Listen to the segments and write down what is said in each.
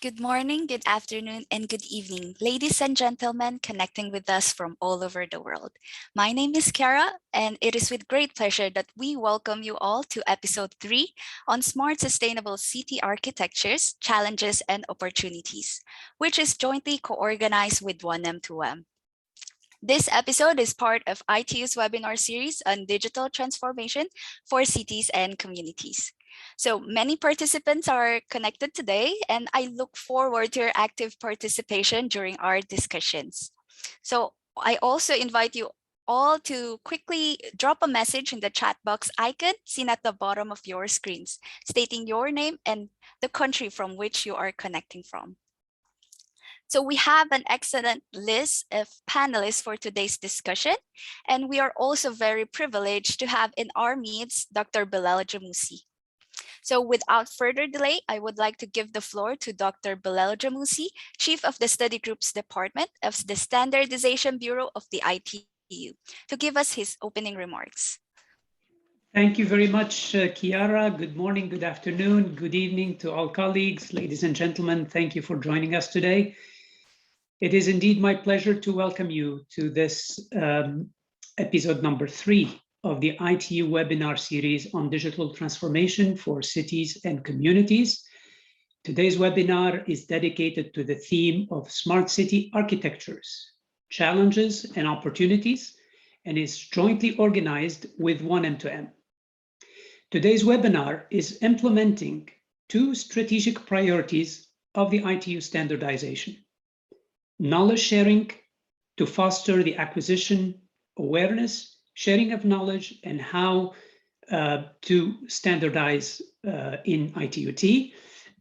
Good morning, good afternoon, and good evening, ladies and gentlemen connecting with us from all over the world. My name is Kara, and it is with great pleasure that we welcome you all to episode 3 on Smart Sustainable City Architectures, Challenges, and Opportunities, which is jointly co-organized with 1M2M. This episode is part of ITU's webinar series on digital transformation for cities and communities. So many participants are connected today, and I look forward to your active participation during our discussions. So I also invite you all to quickly drop a message in the chat box icon seen at the bottom of your screens, stating your name and the country from which you are connecting from. So we have an excellent list of panelists for today's discussion, and we are also very privileged to have in our midst Dr. Bilal Jamusi. So without further delay, I would like to give the floor to Dr. Bilal Jamusi, Chief of the Study Groups Department of the Standardization Bureau of the ITU, to give us his opening remarks. Thank you very much, Kiara. Good morning, good afternoon, good evening to all colleagues, ladies and gentlemen. Thank you for joining us today. It is indeed my pleasure to welcome you to this episode number 3 of the ITU webinar series on digital transformation for cities and communities. Today's webinar is dedicated to the theme of smart city architectures, challenges and opportunities, and is jointly organized with 1M2M. Today's webinar is implementing 2 strategic priorities of the ITU standardization: knowledge sharing to foster the acquisition, awareness, sharing of knowledge, and how to standardize in ITUT,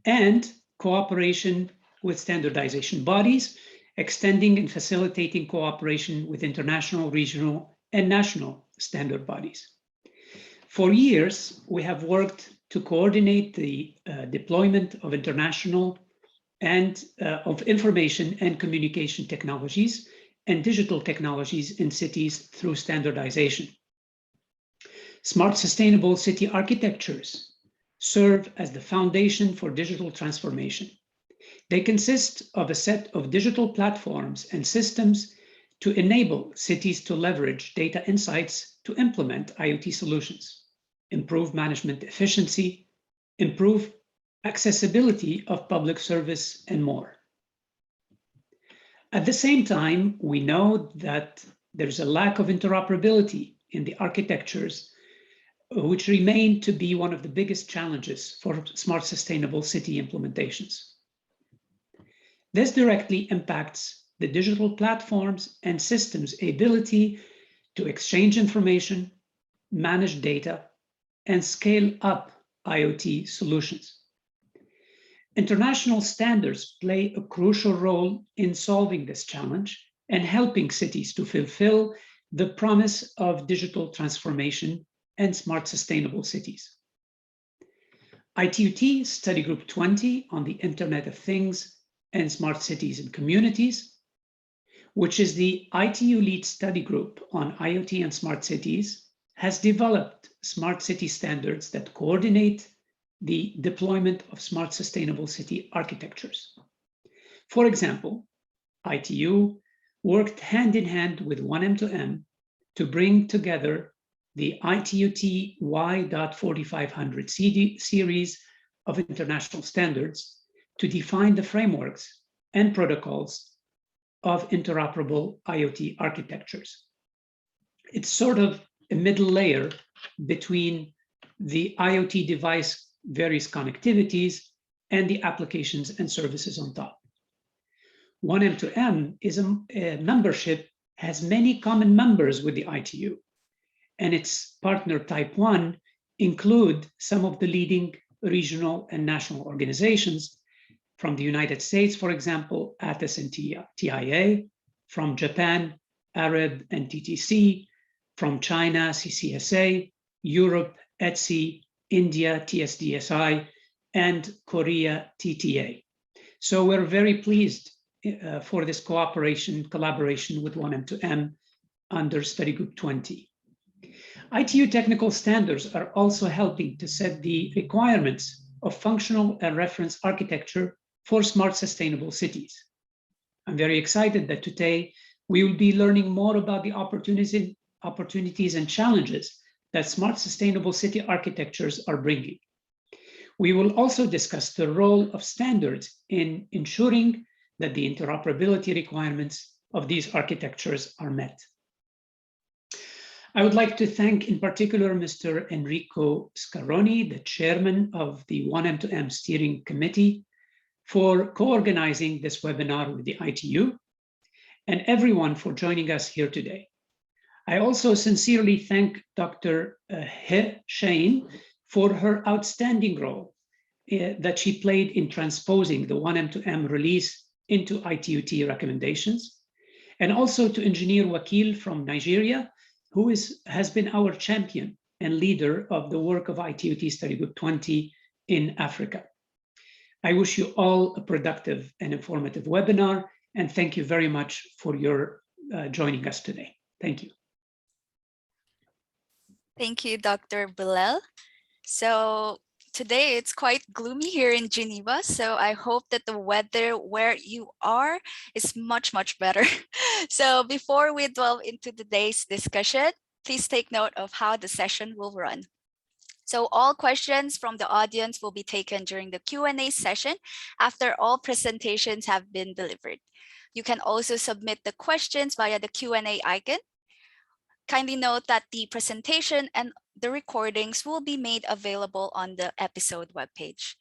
and cooperation with standardization bodies, extending and facilitating cooperation with international, regional, and national standard bodies. For years, we have worked to coordinate the deployment of international and of information and communication technologies and digital technologies in cities through standardization. Smart sustainable city architectures serve as the foundation for digital transformation. They consist of a set of digital platforms and systems to enable cities to leverage data insights to implement IoT solutions, improve management efficiency, improve accessibility of public service, and more. At the same time, we know that there's a lack of interoperability in the architectures, which remain to be one of the biggest challenges for smart sustainable city implementations. This directly impacts the digital platforms and systems' ability to exchange information, manage data, and scale up IoT solutions. International standards play a crucial role in solving this challenge and helping cities to fulfill the promise of digital transformation and smart sustainable cities. ITUT Study Group 20 on the Internet of Things and Smart Cities and Communities, which is the ITU lead study group on IoT and smart cities, has developed smart city standards that coordinate the deployment of smart sustainable city architectures. For example, ITU worked hand in hand with 1M2M to bring together the ITUT Y.4500 series of international standards to define the frameworks and protocols of interoperable IoT architectures. It's sort of a middle layer between the IoT device various connectivities and the applications and services on top. 1M2M is a membership, has many common members with the ITU, and its partner type 1 include some of the leading regional and national organizations from the United States, for example, ATIS and TIA, from Japan, Arab and TTC, from China, CCSA, Europe, ETSI, India, TSDSI, and Korea, TTA. So we're very pleased for this collaboration with 1M2M under Study Group 20. ITU technical standards are also helping to set the requirements of functional and reference architecture for smart sustainable cities. I'm very excited that today we will be learning more about the opportunities and challenges that smart sustainable city architectures are bringing. We will also discuss the role of standards in ensuring that the interoperability requirements of these architectures are met. I would like to thank in particular Mr. Enrico Scaroni, the chairman of the 1M2M Steering Committee, for co-organizing this webinar with the ITU, and everyone for joining us here today. I also sincerely thank Dr. He Shane for her outstanding role that she played in transposing the 1M2M release into ITUT recommendations, and also to Engineer Wakil from Nigeria, who has been our champion and leader of the work of ITUT Study Group 20 in Africa. I wish you all a productive and informative webinar, and thank you very much for your joining us today. Thank you. Thank you, Dr. Bilal. So today it's quite gloomy here in Geneva, so I hope that the weather where you are is much, much better. So before we delve into today's discussion, please take note of how the session will run. So all questions from the audience will be taken during the Q&A session after all presentations have been delivered. You can also submit the questions via the Q&A icon. Kindly note that the presentation and the recordings will be made available on the episode webpage.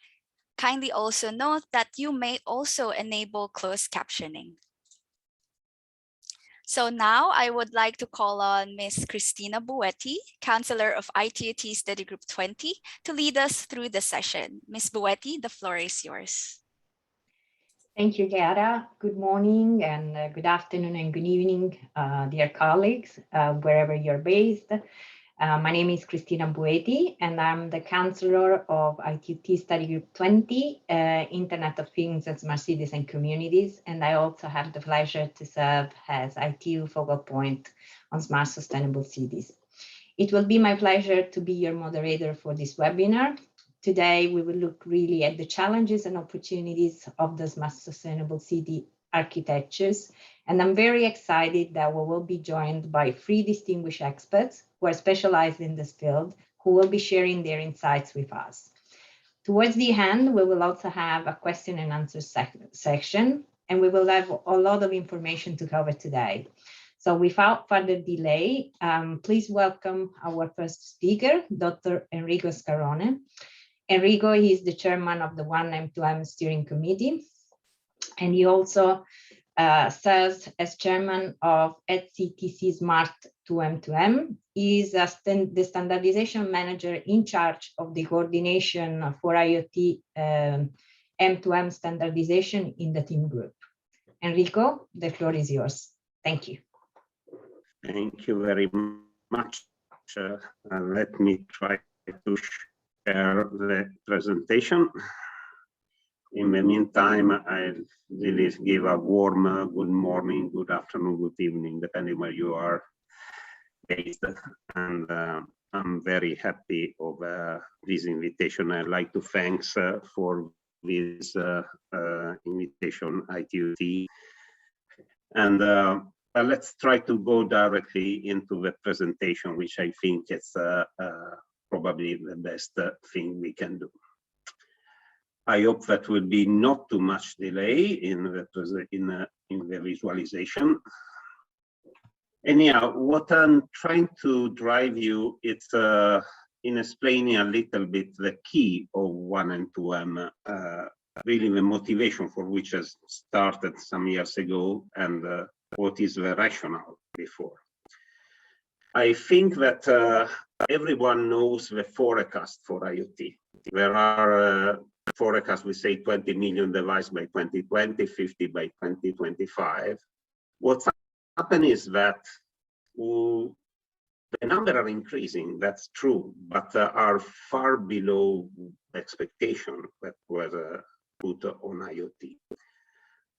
Kindly also note that you may also enable closed captioning. So now I would like to call on Ms. Cristina Buetti, Counselor of ITUT Study Group 20, to lead us through the session. Ms. Buetti, the floor is yours. Thank you, Chiara. Good morning and good afternoon and good evening, dear colleagues, wherever you're based. My name is Cristina Buetti, and I'm the Counselor of ITUT Study Group 20, Internet of Things and Smart Cities and Communities, and I also have the pleasure to serve as ITU focal point on smart sustainable cities. It will be my pleasure to be your moderator for this webinar. Today, we will look really at the challenges and opportunities of the smart sustainable city architectures. And I'm very excited that we will be joined by 3 distinguished experts who are specialized in this field, who will be sharing their insights with us. Towards the end, we will also have a question and answer section, and we will have a lot of information to cover today. So without further delay, please welcome our first speaker, Dr. Enrico Scaroni. Enrico is the chairman of the 1M2M Steering Committee, and he also serves as chairman of HCTC Smart 2M2M. He is the standardization manager in charge of the coordination for IoT M2M standardization in the team group. Enrico, the floor is yours. Thank you. Thank you very much. Let me try to share the presentation. In the meantime, I really give a warm good morning, good afternoon, good evening, depending where you are based. And I'm very happy of this invitation. I'd like to thank for this invitation, ITUT. And let's try to go directly into the presentation, which I think is probably the best thing we can do. I hope that will be not too much delay in the visualization. Anyhow, what I'm trying to drive you, it's in explaining a little bit the key of 1M2M, really the motivation for which has started some years ago, and what is the rationale before. I think that everyone knows the forecast for IoT. There are forecasts, we say 20 million devices by 2020, 50 by 2025. What's happened is that the numbers are increasing, that's true, but are far below expectation that was put on IoT.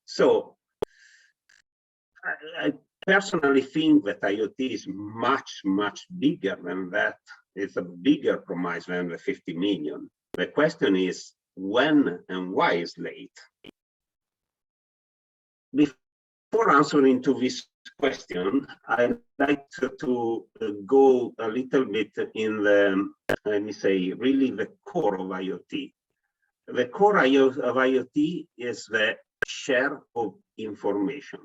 So I personally think that IoT is much, much bigger than that. It's a bigger promise than the 50 million. The question is when and why is late. before answering to this question, I'd like to go a little bit in the, let me say, really the core of IoT. The core of IoT is the share of information.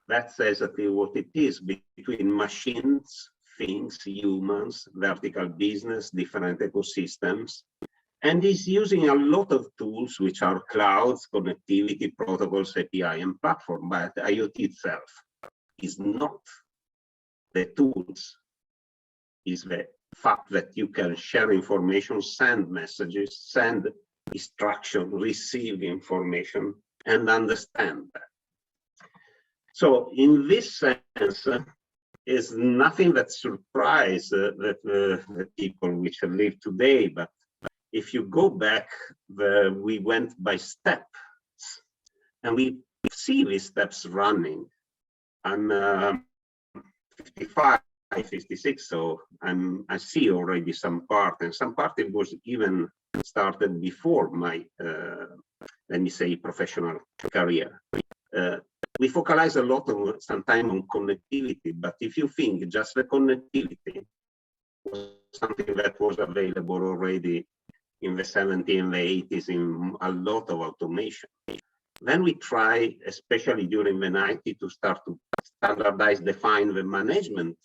That's exactly what it is between machines, things, humans, vertical business, different ecosystems, and is using a lot of tools which are clouds, connectivity, protocols, API, and platform. But IoT itself is not the tools, is the fact that you can share information, send messages, send instruction, receive information, and understand that. So in this sense, is nothing that surprise the people which live today, but if you go back, we went by steps, and we see these steps running. I'm 55, 56, so I see already some part, and some part it was even started before my, let me say, professional career. We focalize a lot on sometimes on connectivity, but if you think just the connectivity was something that was available already in the 70s and the 80s in a lot of automation. Then we try, especially during the 90s, to start to standardize, define the management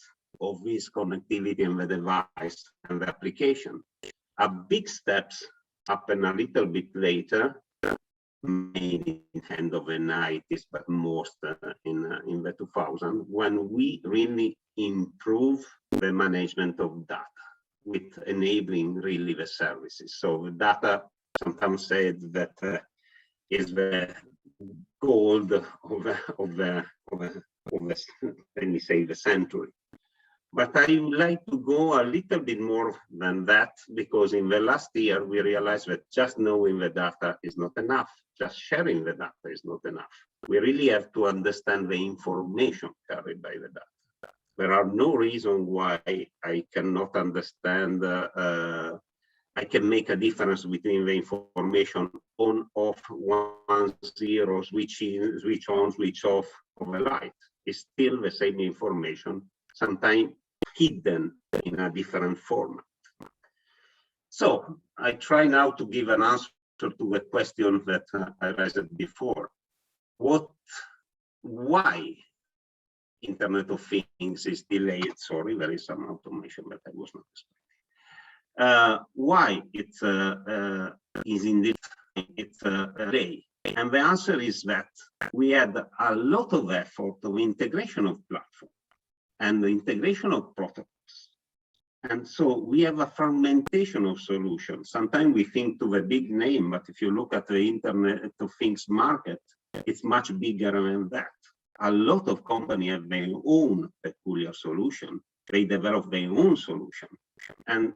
of this connectivity and the device and the application. A big steps happen a little bit later, maybe in the end of the 90s, but most in the 2000s, when we really improve the management of data with enabling really the services. So the data, sometimes said that is the gold of the let me say, the century. But I would like to go a little bit more than that, because in the last year, we realized that just knowing the data is not enough. Just sharing the data is not enough. We really have to understand the information carried by the data. There are no reason why I cannot understand, I can make a difference between the information on, off, one, zero, switch in, switch on, switch off of a light. It's still the same information, sometimes hidden in a different format. So I try now to give an answer to a question that I raised before. Why Internet of Things is delayed? Sorry, there is some automation that I was not expecting. Why it is indeed a delay? And the answer is that we had a lot of effort of integration of platform and the integration of protocols. And so we have a fragmentation of solutions. Sometimes we think to the big name, but if you look at the Internet of Things market, it's much bigger than that. A lot of companies have their own peculiar solution. They develop their own solution. And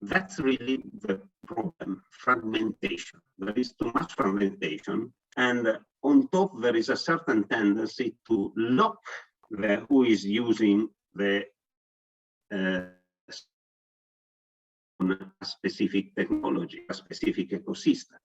that's really the problem, fragmentation. There is too much fragmentation. And on top, there is a certain tendency to lock who is using the specific technology, a specific ecosystem.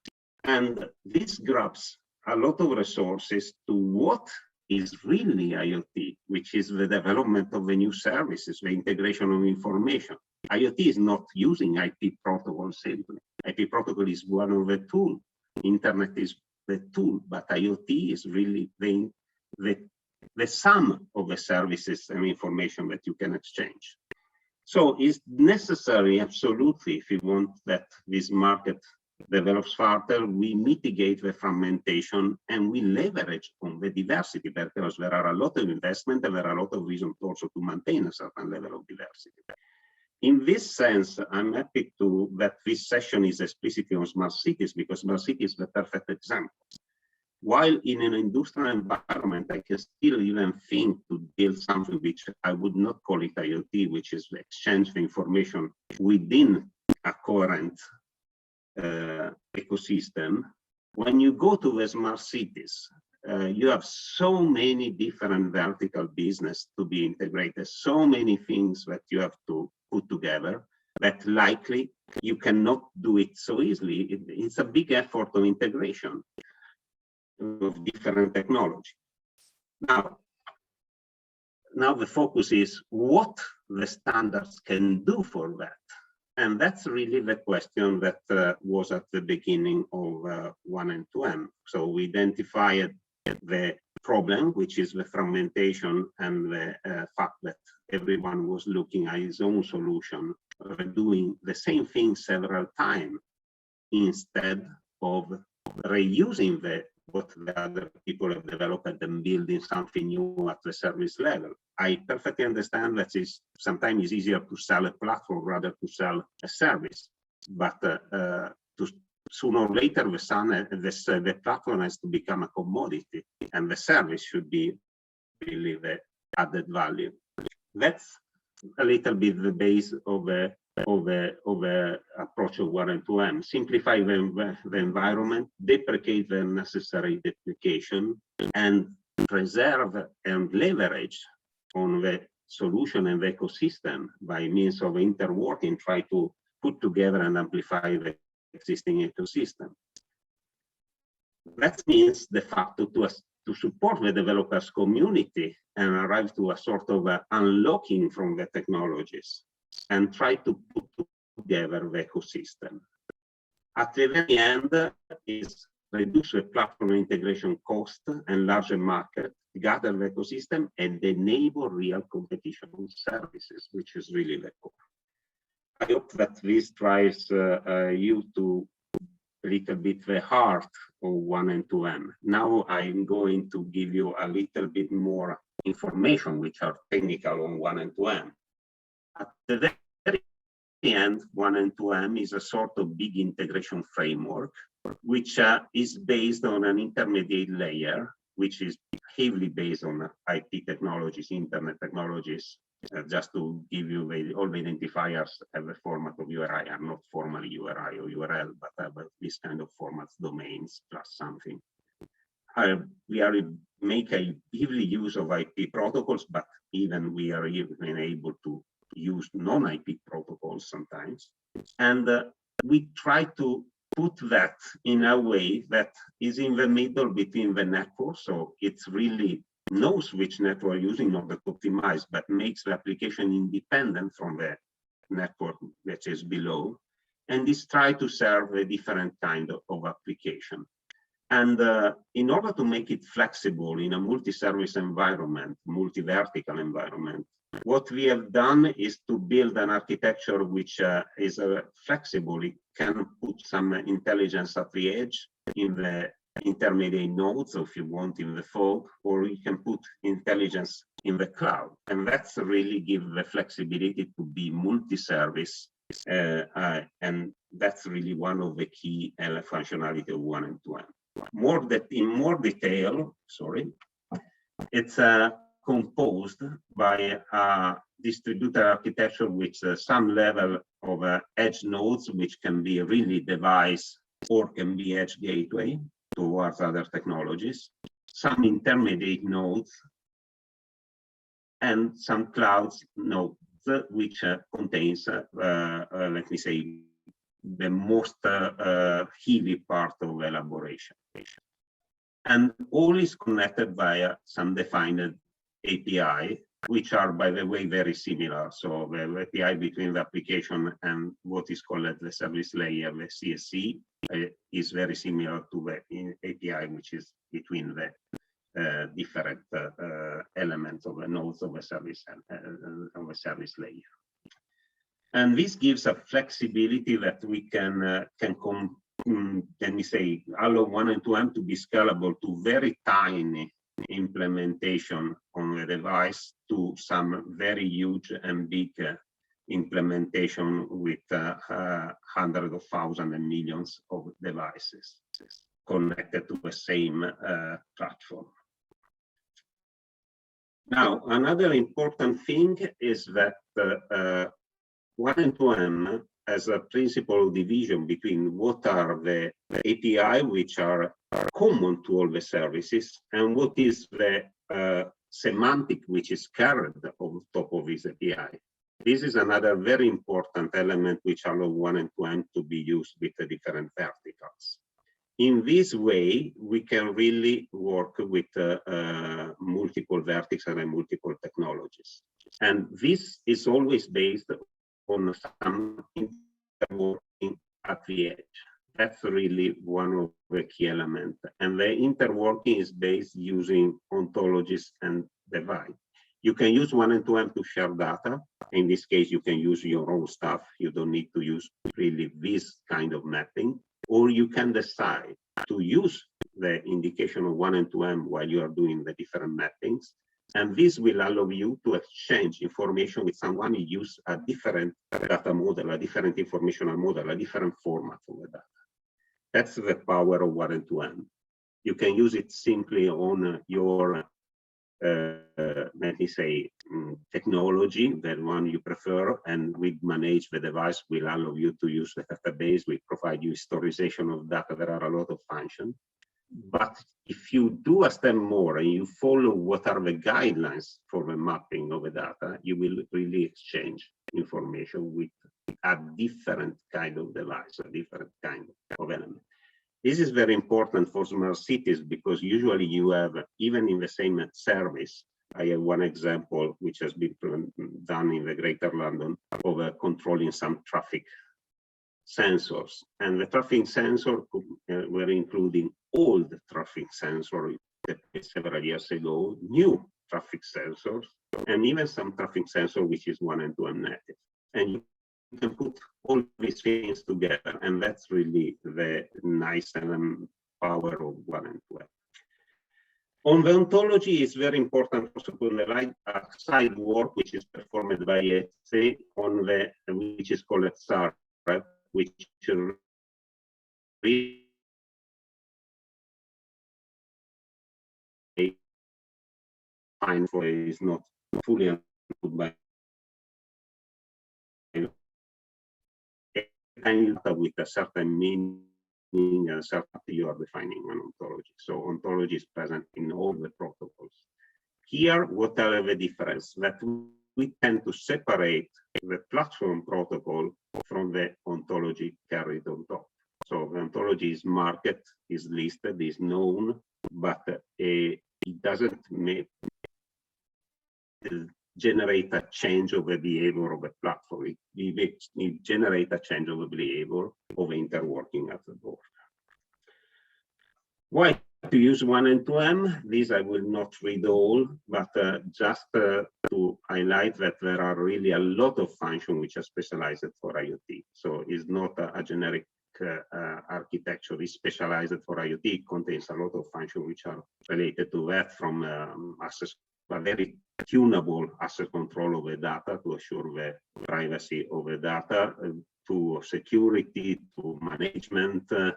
And this grabs a lot of resources to what is really IoT, which is the development of the new services, the integration of information. IoT is not using IP protocol simply. IP protocol is one of the tools. Internet is the tool, but IoT is really the sum of the services and information that you can exchange. So it's necessary, absolutely, if you want that this market develops further, we mitigate the fragmentation and we leverage on the diversity, because there are a lot of investment and there are a lot of reasons also to maintain a certain level of diversity. In this sense, I'm happy that this session is explicitly on smart cities, because smart cities is the perfect example. While in an industrial environment, I can still even think to build something which I would not call it IoT, which is the exchange of information within a coherent ecosystem. When you go to the smart cities, you have so many different vertical business to be integrated, so many things that you have to put together that likely you cannot do it so easily. It's a big effort of integration. of different technology. Now the focus is what the standards can do for that. And that's really the question that was at the beginning of 1 and 2M. So we identified the problem, which is the fragmentation and the fact that everyone was looking at his own solution, doing the same thing several times instead of reusing what the other people have developed and building something new at the service level. I perfectly understand that sometimes it's easier to sell a platform rather to sell a service, but sooner or later the platform has to become a commodity, and the service should be really the added value. That's a little bit the base of the approach of 1 and 2M. Simplify the environment, deprecate the unnecessary deprecation, and preserve and leverage on the solution and the ecosystem by means of interworking, try to put together and amplify the existing ecosystem. That means de facto to support the developers community and arrive to a sort of unlocking from the technologies and try to put together the ecosystem. At the very end is reduce the platform integration cost and larger market, gather the ecosystem, and enable real competition on services, which is really the core. I hope that this drives you to a little bit the heart of 1 and 2M. Now I'm going to give you a little bit more information which are technical on 1 and 2M. At the very end, 1 and 2M is a sort of big integration framework, which is based on an intermediate layer, which is heavily based on IP technologies, internet technologies. Just to give you all the identifiers have the format of URI, are not formally URI or URL, but have this kind of formats, domains plus something. We make a heavily use of IP protocols, but even we are even able to use non-IP protocols sometimes. And we try to put that in a way that is in the middle between the network. So it's really knows which network you're using in order to optimize, but makes the application independent from the network that is below. And this try to serve a different kind of application. And in order to make it flexible in a multi-service environment, multi-vertical environment, what we have done is to build an architecture which is flexible. It can put some intelligence at the edge in the intermediate nodes, or if you want in the fog, or you can put intelligence in the cloud. And that's really give the flexibility to be multi-service. And that's really one of the key functionality of 1 and 2M. In more detail, it's composed by a distributed architecture with some level of edge nodes, which can be really device or can be edge gateway towards other technologies, some intermediate nodes, and some clouds nodes, which contains, let me say, the most heavy part of elaboration. And all is connected via some defined API, which are, by the way, very similar. So the API between the application and what is called the service layer, the CSC, is very similar to the API, which is between the different elements of the nodes of the service layer. And this gives a flexibility that we can let me say, allow 1 and 2M to be scalable to very tiny implementation on the device to some very huge and big implementation with hundreds of thousands and millions of devices connected to the same platform. Now, another important thing is that 1 and 2M as a principle of division between what are the API which are common to all the services and what is the semantic which is carried on top of this API. This is another very important element which allow 1 and 2M to be used with the different verticals. in this way, we can really work with multiple vertices and multiple technologies. And this is always based on some interworking at the edge. That's really one of the key elements. And the interworking is based using ontologies and divide. You can use one-to-one to share data. In this case, you can use your own stuff. You don't need to use really this kind of mapping. Or you can decide to use the indication of one-to-one while you are doing the different mappings. And this will allow you to exchange information with someone who use a different data model, a different informational model, a different format of the data. That's the power of one-to-one. You can use it simply on your let me say, technology, the one you prefer, and we manage the device will allow you to use the database. We provide you historization of data. There are a lot of functions. But if you do a step more and you follow what are the guidelines for the mapping of the data, you will really exchange information with a different kind of device, a different kind of element. This is very important for smart cities because usually you have, even in the same service, I have one example which has been done in the Greater London of controlling some traffic sensors. And the traffic sensor were including old traffic sensors several years ago, new traffic sensors, and even some traffic sensor which is one-to-one native. And you can put all these things together, and that's really the nice power of one-to-one. On the ontology, it's very important also to highlight side work which is performed by ETC on the which is called SAR, right? Which really fine for is not fully understood by with a certain meaning and certain you are defining an ontology. So ontology is present in all the protocols. Here, what are the difference? That we tend to separate the platform protocol from the ontology carried on top. So the ontology is marked, is listed, is known, but it doesn't generate a change of the behavior of the platform. It generates a change of the behavior of the interworking at the board. Why to use one-to-one? This I will not read all, but just to highlight that there are really a lot of functions which are specialized for IoT. So it's not a generic architecture. It's specialized for IoT. It contains a lot of functions which are related to that, from access, a very tunable access control of the data to assure the privacy of the data, to security, to management, to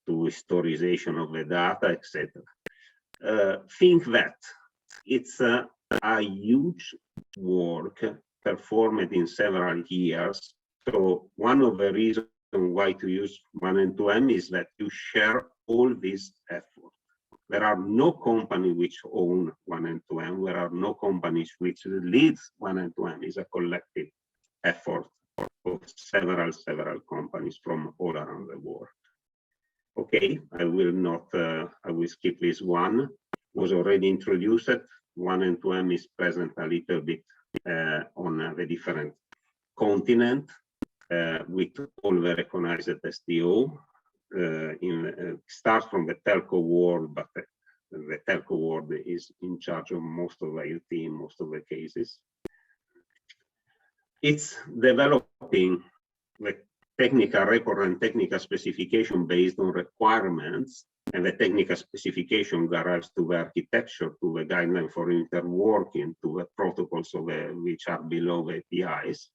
historization of the data, etc. Think that it's a huge work performed in several years. So one of the reasons why to use one-to-one is that you share all this effort. There are no companies which own one-to-one. There are no companies which leads one-to-one. It's a collective effort of several companies from all around the world. Okay, I will skip this one. Was already introduced. One-to-one is present a little bit on the different continent with all the recognized SDO. Starts from the telco world, but the telco world is in charge of most of IoT in most of the cases. It's developing the technical report and technical specification based on requirements, and the technical specification derives to the architecture, to the guideline for interworking, to the protocols of which are below the APIs.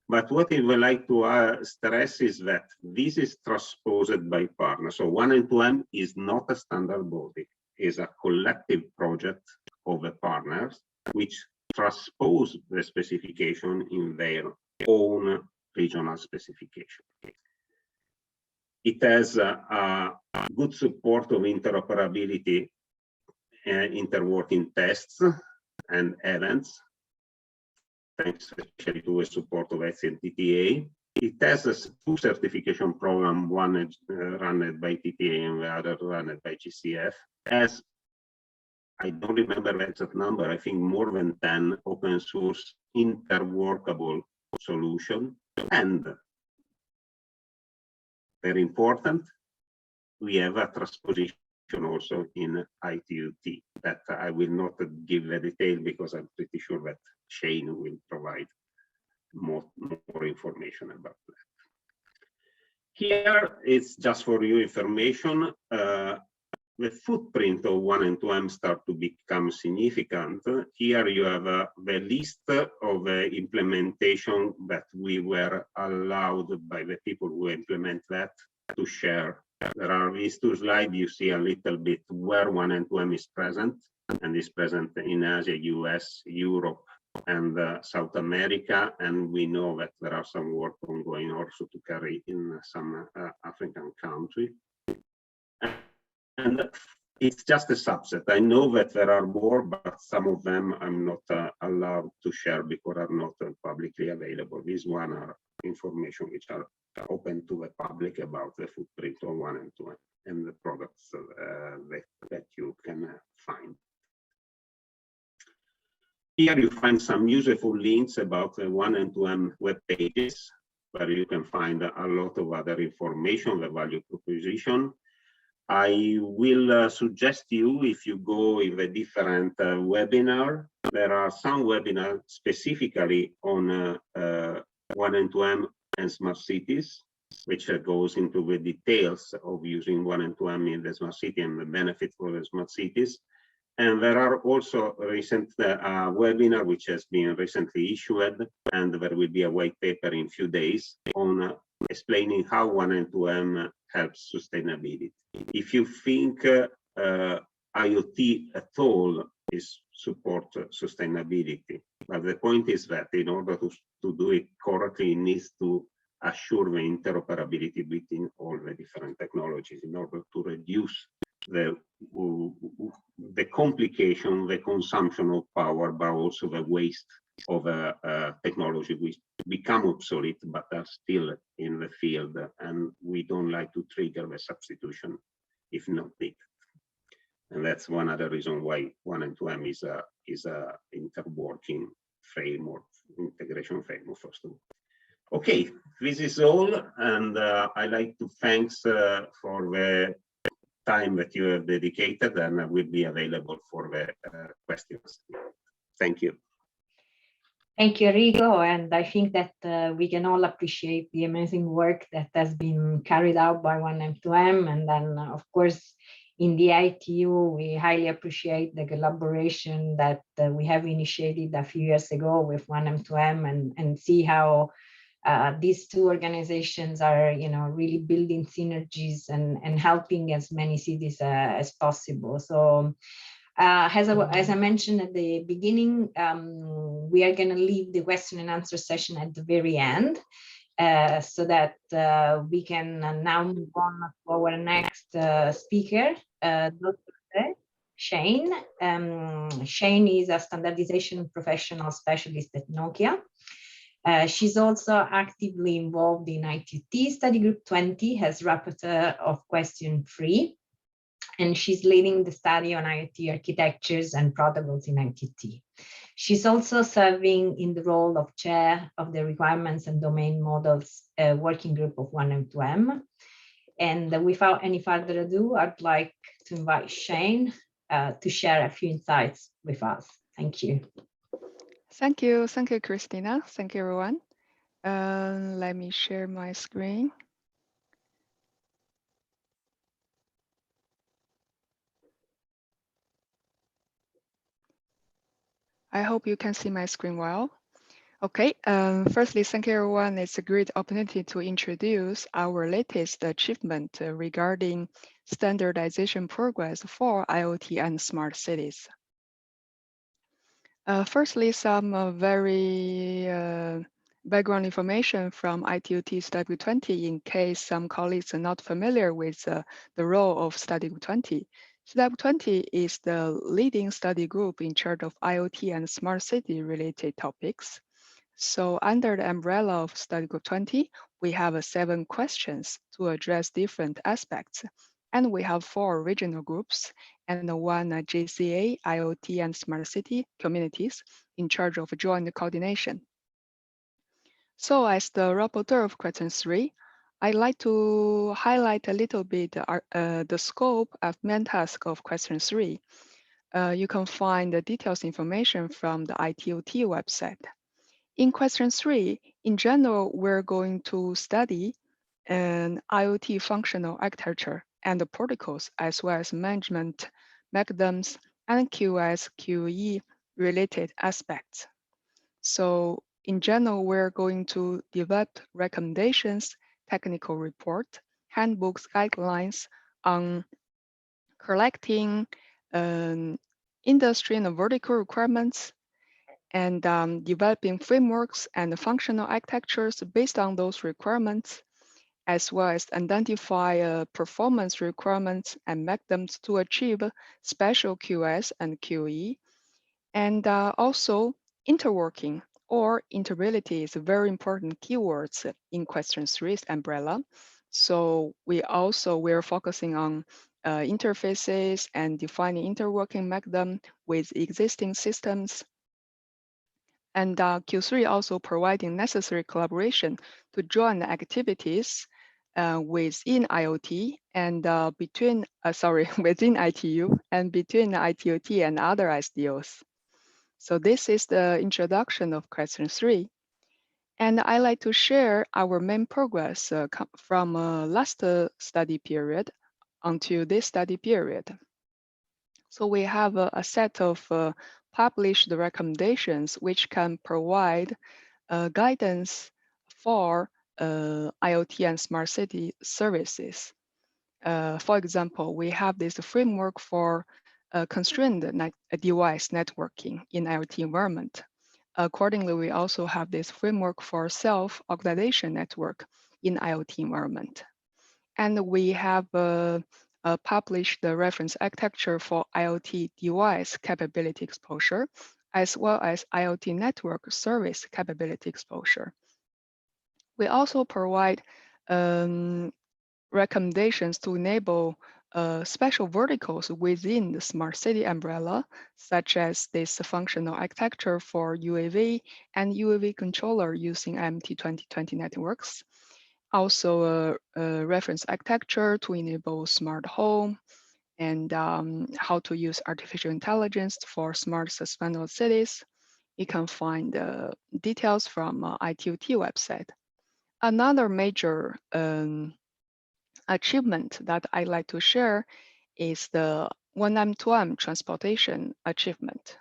But what I would like to stress is that this is transposed by partners. So one-to-one is not a standard body, it's a collective project of the partners which transpose the specification in their own regional specification. It has a good support of interoperability, interworking tests and events, thanks especially to the support of SNTTA. it has two certification programs, one is run by TTA and the other run by GCF. As I don't remember the exact number, I think more than 10 open source interworkable solution. And very important, we have a transposition also in IoT that I will not give the detail because I'm pretty sure that Shane will provide more information about that. Here, it's just for your information, the footprint of 1 and 2M start to become significant. Here you have the list of implementation that we were allowed by the people who implement that to share. There are these two slides. You see a little bit where 1 and 2M is present, and is present in Asia, US, Europe, and South America. And we know that there are some work ongoing also to carry in some African country. And it's just a subset. I know that there are more, but some of them I'm not allowed to share because are not publicly available. These one are information which are open to the public about the footprint of 1 and 2 and the products that you can find. Here you find some useful links about the 1 and 2M web pages, where you can find a lot of other information, the value proposition. I will suggest you, if you go in the different webinar, there are some webinars specifically on 1 and 2M and smart cities, which goes into the details of using 1 and 2M in the smart city and the benefit for the smart cities. And there are also recent webinar which has been recently issued, and there will be a white paper in a few days on explaining how 1 and 2M helps sustainability. If you think IoT at all is support sustainability, but the point is that in order to do it correctly, it needs to assure the interoperability between all the different technologies in order to reduce the complication, the consumption of power, but also the waste of technology which become obsolete but are still in the field, and we don't like to trigger the substitution if not needed. And that's one other reason why 1 and 2M is a interworking framework, integration framework first of all. Okay, this is all, and I'd like to thanks for the time that you have dedicated, and I will be available for the questions. Thank you. Thank you, Enrico. And I think that we can all appreciate the amazing work that has been carried out by 1 and 2M. And then, of course, in the ITU, we highly appreciate the collaboration that we have initiated a few years ago with 1 and 2M, and see how these two organizations are, really building synergies and helping as many cities as possible. So as I mentioned at the beginning, we are going to leave the question and answer session at the very end, so that we can now move on to our next speaker, Dr. Shane. Shane is a standardization professional specialist at Nokia. She's also actively involved in IoT Study Group 20 as rapporteur of Question 3, and she's leading the study on IoT architectures and protocols in IoT. She's also serving in the role of chair of the Requirements and Domain Models Working Group of 1 and 2M. And without any further ado, I'd like to invite Shane to share a few insights with us. Thank you. Thank you, Christina. Thank you, everyone. Let me share my screen. I hope you can see my screen well. Okay, firstly, thank you, everyone. It's a great opportunity to introduce our latest achievement regarding standardization progress for IoT and smart cities. Firstly, some very background information from IoT Study Group 20 in case some colleagues are not familiar with the role of Study Group 20. Study Group 20 is the leading study group in charge of IoT and smart city related topics. So under the umbrella of Study Group 20, we have 7 questions to address different aspects. And we have 4 regional groups and 1 JCA, IoT, and Smart City communities in charge of joint coordination. So as the rapporteur of question 3, I'd like to highlight a little bit the scope of main task of question 3. You can find the details information from the ITOT website. In question 3, in general, we're going to study an IoT functional architecture and the protocols, as well as management mechanisms and QoS, QE related aspects. So in general, we're going to develop recommendations, technical report, handbooks, guidelines on collecting industry and vertical requirements and developing frameworks and functional architectures based on those requirements, as well as identify performance requirements and mechanisms to achieve special QoS and QE. And also interworking or interoperability is a very important keywords in question 3's umbrella. So we're focusing on interfaces and defining interworking mechanism with existing systems. And Q3 also providing necessary collaboration to join activities within IoT and within ITU and between ITOT and other SDOs. So this is the introduction of question 3. And I like to share our main progress from last study period until this study period. So we have a set of published recommendations which can provide guidance for IoT and smart city services. For example, we have this framework for constrained device networking in IoT environment. Accordingly, we also have this framework for self-organization network in IoT environment. And we have published the reference architecture for IoT device capability exposure, as well as IoT network service capability exposure. We also provide recommendations to enable special verticals within the smart city umbrella, such as this functional architecture for UAV and UAV controller using IMT 2020 networks. Also a reference architecture to enable smart home and how to use artificial intelligence for smart sustainable cities. You can find details from ITOT website. Another major achievement that I like to share is the 1M2M transportation achievement.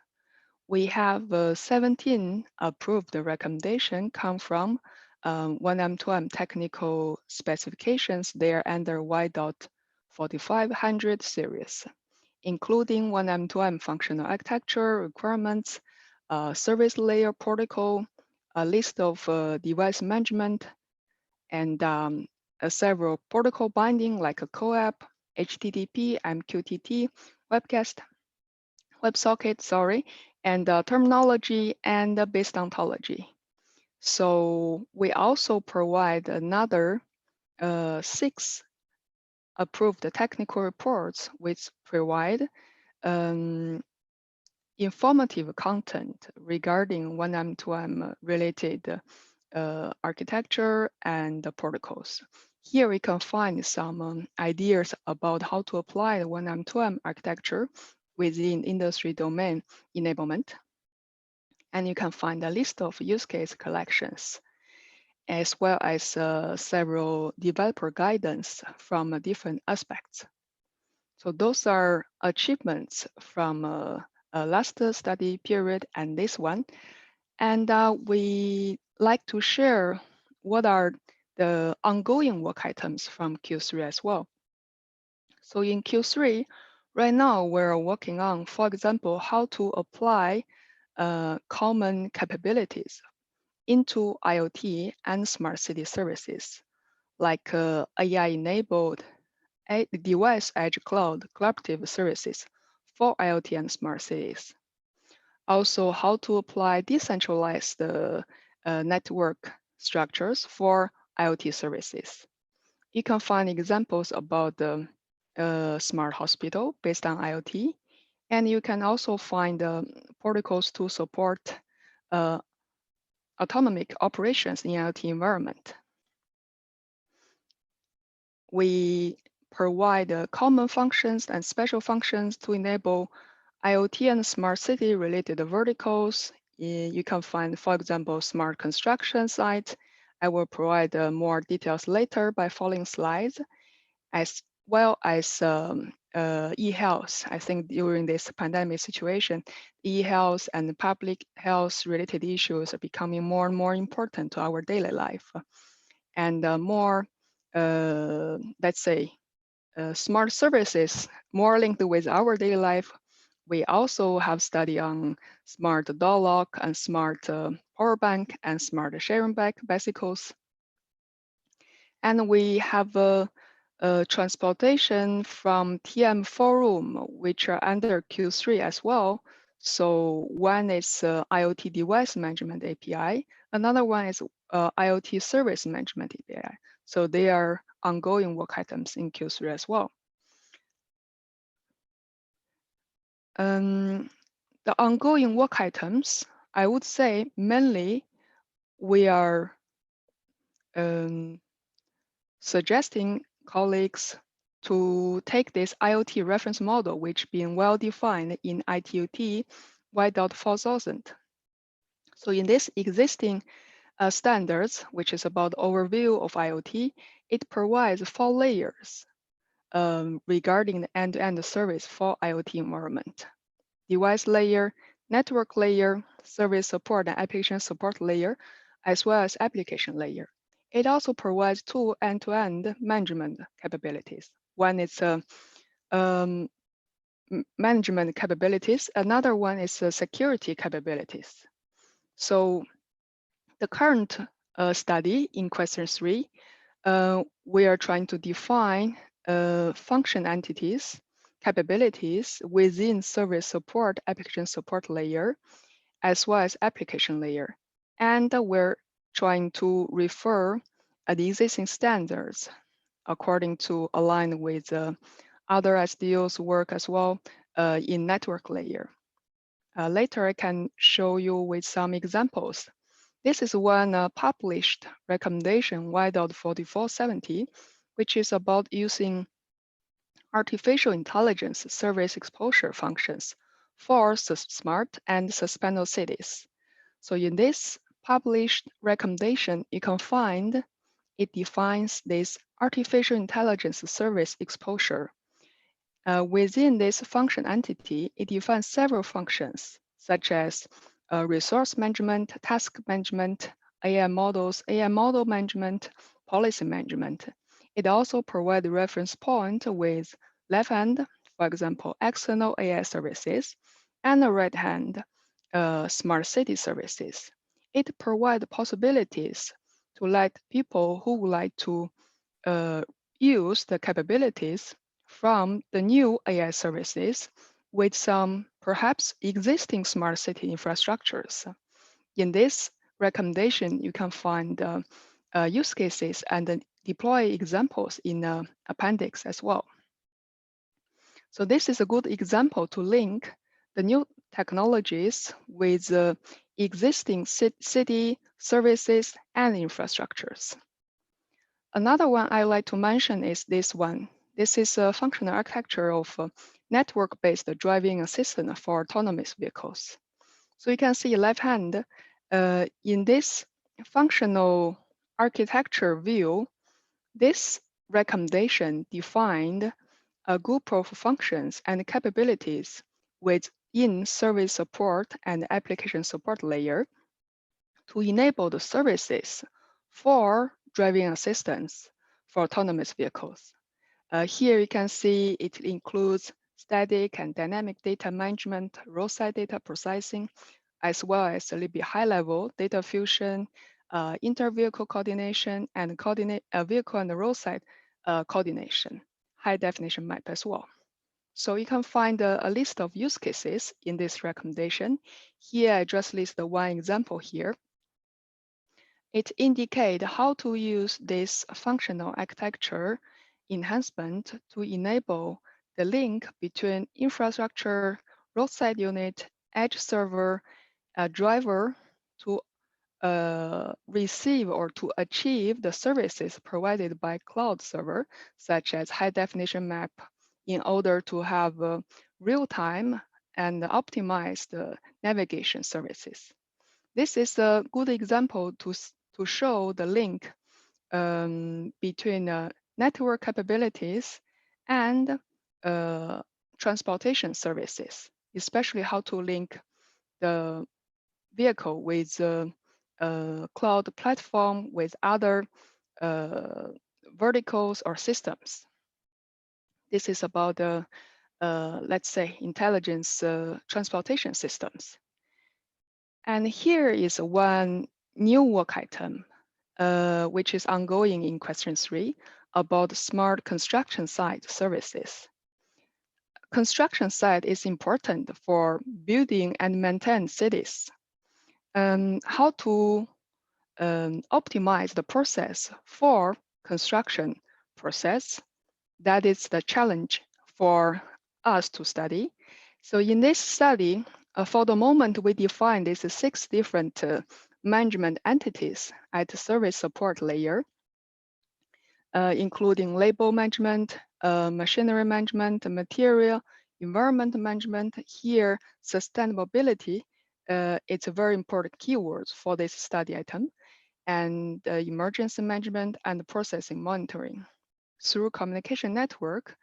We have 17 approved recommendation come from 1M2M technical specifications. They are under Y.4500 series, including 1M2M functional architecture requirements, service layer protocol, a list of device management, and several protocol binding like a CoAP, HTTP, MQTT, webcast, WebSocket, and terminology and base ontology. So we also provide another 6 approved technical reports which provide informative content regarding 1M2M related architecture and the protocols. Here we can find some ideas about how to apply the 1M2M architecture within industry domain enablement. And you can find a list of use case collections, as well as several developer guidance from different aspects. So those are achievements from last study period and this one. And we like to share what are the ongoing work items from Q3 as well. So in Q3, right now we're working on, for example, how to apply common capabilities into IoT and smart city services, like AI-enabled device edge cloud collaborative services for IoT and smart cities. Also, how to apply decentralized network structures for IoT services. You can find examples about the smart hospital based on IoT, and you can also find protocols to support autonomic operations in IoT environment. We provide common functions and special functions to enable IoT and smart city related verticals. You can find, for example, smart construction sites. I will provide more details later by following slides, as well as e-health. I think during this pandemic situation, e-health and public health related issues are becoming more and more important to our daily life. And more, let's say, smart services more linked with our daily life. We also have study on smart door lock and smart power bank and smart sharing bike bicycles. And we have transportation from TM forum, which are under Q3 as well. So one is IoT device management API. Another one is IoT service management API. So they are ongoing work items in Q3 as well. The ongoing work items, I would say mainly we are suggesting colleagues to take this IoT reference model, which being well defined in ITUT Y.4000. So in this existing standards, which is about overview of IoT, it provides 4 layers regarding the end-to-end service for IoT environment. Device layer, network layer, service support and application support layer, as well as application layer. It also provides 2 end-to-end management capabilities. One is management capabilities, another one is security capabilities. So the current study in question 3, we are trying to define function entities, capabilities within service support, application support layer, as well as application layer. And we're trying to refer the existing standards according to align with other SDO's work as well in network layer. Later, I can show you with some examples. This is one published recommendation Y.4470, which is about using artificial intelligence service exposure functions for smart and suspended cities. So in this published recommendation, you can find it defines this artificial intelligence service exposure. Within this function entity, it defines several functions, such as resource management, task management, AI models, AI model management, policy management. It also provides reference point with left hand, for example, external AI services, and the right hand, smart city services. It provides possibilities to let people who would like to use the capabilities from the new AI services with some perhaps existing smart city infrastructures. In this recommendation, you can find use cases and deploy examples in appendix as well. So this is a good example to link the new technologies with existing city services and infrastructures. Another one I like to mention is this one. This is a functional architecture of network-based driving assistant for autonomous vehicles. So you can see left hand, in this functional architecture view, this recommendation defined a group of functions and capabilities within service support and application support layer to enable the services for driving assistance for autonomous vehicles. Here you can see it includes static and dynamic data management, roadside data processing, as well as a little bit high level data fusion, inter-vehicle coordination, and vehicle and roadside coordination, high definition map as well. So you can find a list of use cases in this recommendation. Here I just list the one example here. It indicates how to use this functional architecture enhancement to enable the link between infrastructure, roadside unit, edge server, driver to receive or to achieve the services provided by cloud server, such as high definition map, in order to have real-time and optimized navigation services. This is a good example to show the link between network capabilities and transportation services, especially how to link the vehicle with cloud platform with other verticals or systems. This is about the, let's say, intelligence transportation systems. And here is one new work item, which is ongoing in question 3 about smart construction site services. Construction site is important for building and maintain cities. How to optimize the process for construction process. That is the challenge for us to study. So in this study, for the moment, we define these 6 different management entities at the service support layer, including label management, machinery management, material, environment management. Here, sustainability it's a very important keyword for this study item, and emergency management and processing monitoring. Through communication network,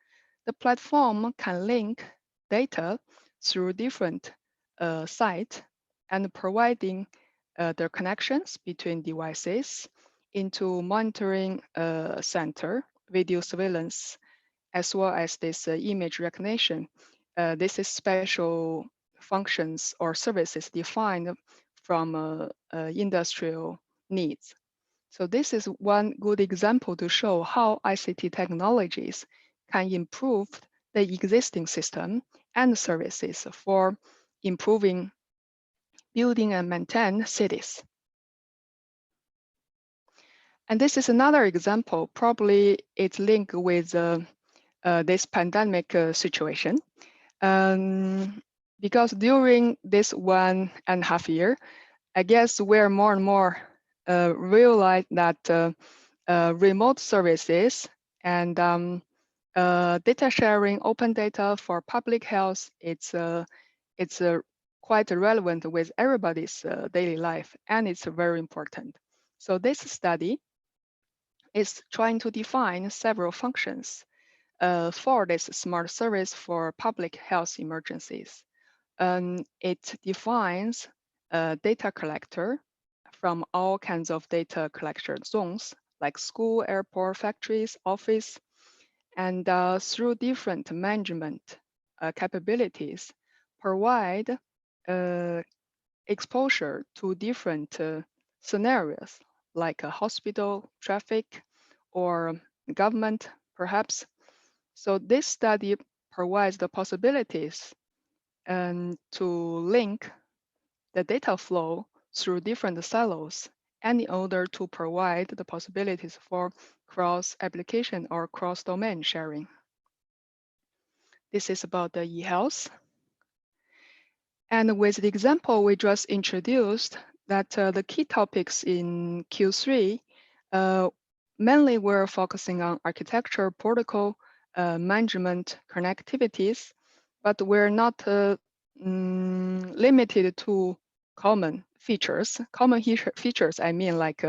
the platform can link data through different sites and providing the connections between devices into monitoring center, video surveillance, as well as this image recognition. This is special functions or services defined from industrial needs. So this is one good example to show how ICT technologies can improve the existing system and services for improving building and maintain cities. And this is another example, probably it's linked with this pandemic situation. Because during this 1.5 years, I guess we're more and more realize that remote services and data sharing, open data for public health, it's quite relevant with everybody's daily life, and it's very important. So this study is trying to define several functions for this smart service for public health emergencies. It defines a data collector from all kinds of data collection zones, like school, airport, factories, office, and through different management capabilities, provide exposure to different scenarios, like a hospital, traffic, or government, perhaps. So this study provides the possibilities to link the data flow through different silos and in order to provide the possibilities for cross-application or cross-domain sharing. This is about the e-health. And with the example we just introduced, that the key topics in Q3 mainly were focusing on architecture, protocol, management, connectivities, but we're not limited to common features. Common features, I mean like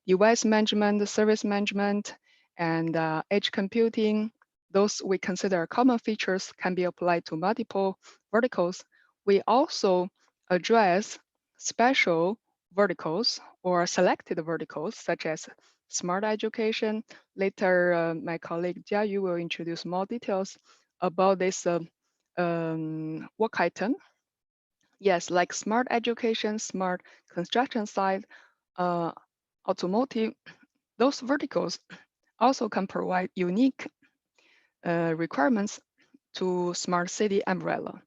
device management, service management, and edge computing. Those we consider common features can be applied to multiple verticals. We also address special verticals or selected verticals, such as smart education. Later, my colleague Jiayu will introduce more details about this work item. Yes, like smart education, smart construction site, automotive, those verticals also can provide unique requirements to smart city umbrella.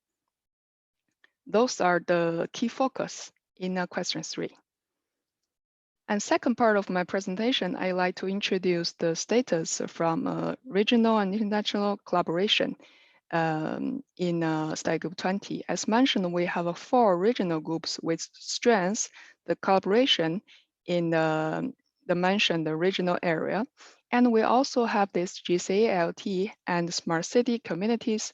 Those are the key focus in question 3. And second part of my presentation, I like to introduce the status from regional and international collaboration in study group 20. As mentioned, we have 4 regional groups with strengths, the collaboration in the mentioned regional area. And we also have this GCA IoT and smart city communities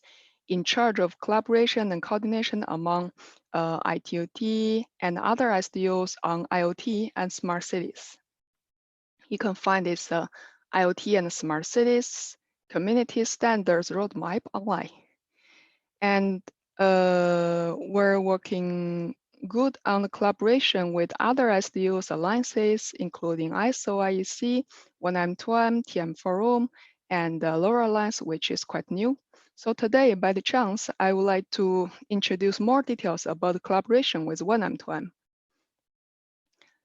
in charge of collaboration and coordination among ITOT and other SDOs on IoT and smart cities. You can find this IoT and smart cities community standards roadmap online. And we're working good on the collaboration with other SDOs alliances, including ISO, IEC, 1M2M, TM Forum, and LoRa Alliance, which is quite new. So today, by the chance, I would like to introduce more details about the collaboration with 1M2M.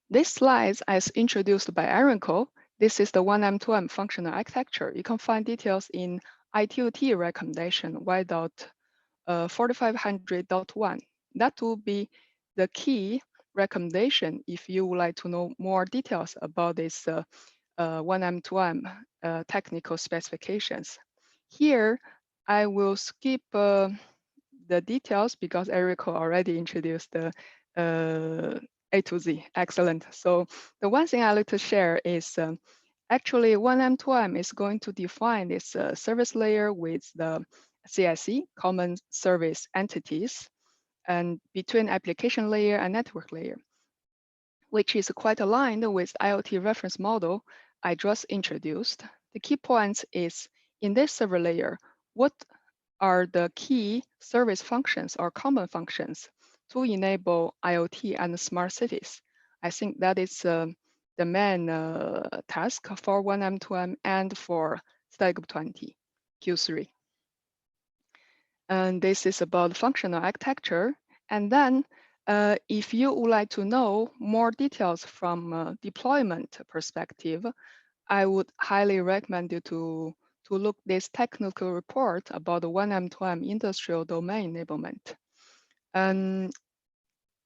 This slide, as introduced by Enrico, this is the 1M2M functional architecture. You can find details in ITOT recommendation Y.4500.1. That will be the key recommendation if you would like to know more details about this 1M2M technical specifications. Here, I will skip the details because Enrico already introduced the A to Z. Excellent. So the one thing I like to share is actually 1M2M is going to define this service layer with the CSE, common service entities, and between application layer and network layer, which is quite aligned with IoT reference model I just introduced. The key points is in this server layer, what are the key service functions or common functions to enable IoT and smart cities? I think that is the main task for 1M2M and for study group 20, Q3. And this is about functional architecture. And then if you would like to know more details from deployment perspective, I would highly recommend you to look this technical report about the 1M2M industrial domain enablement. And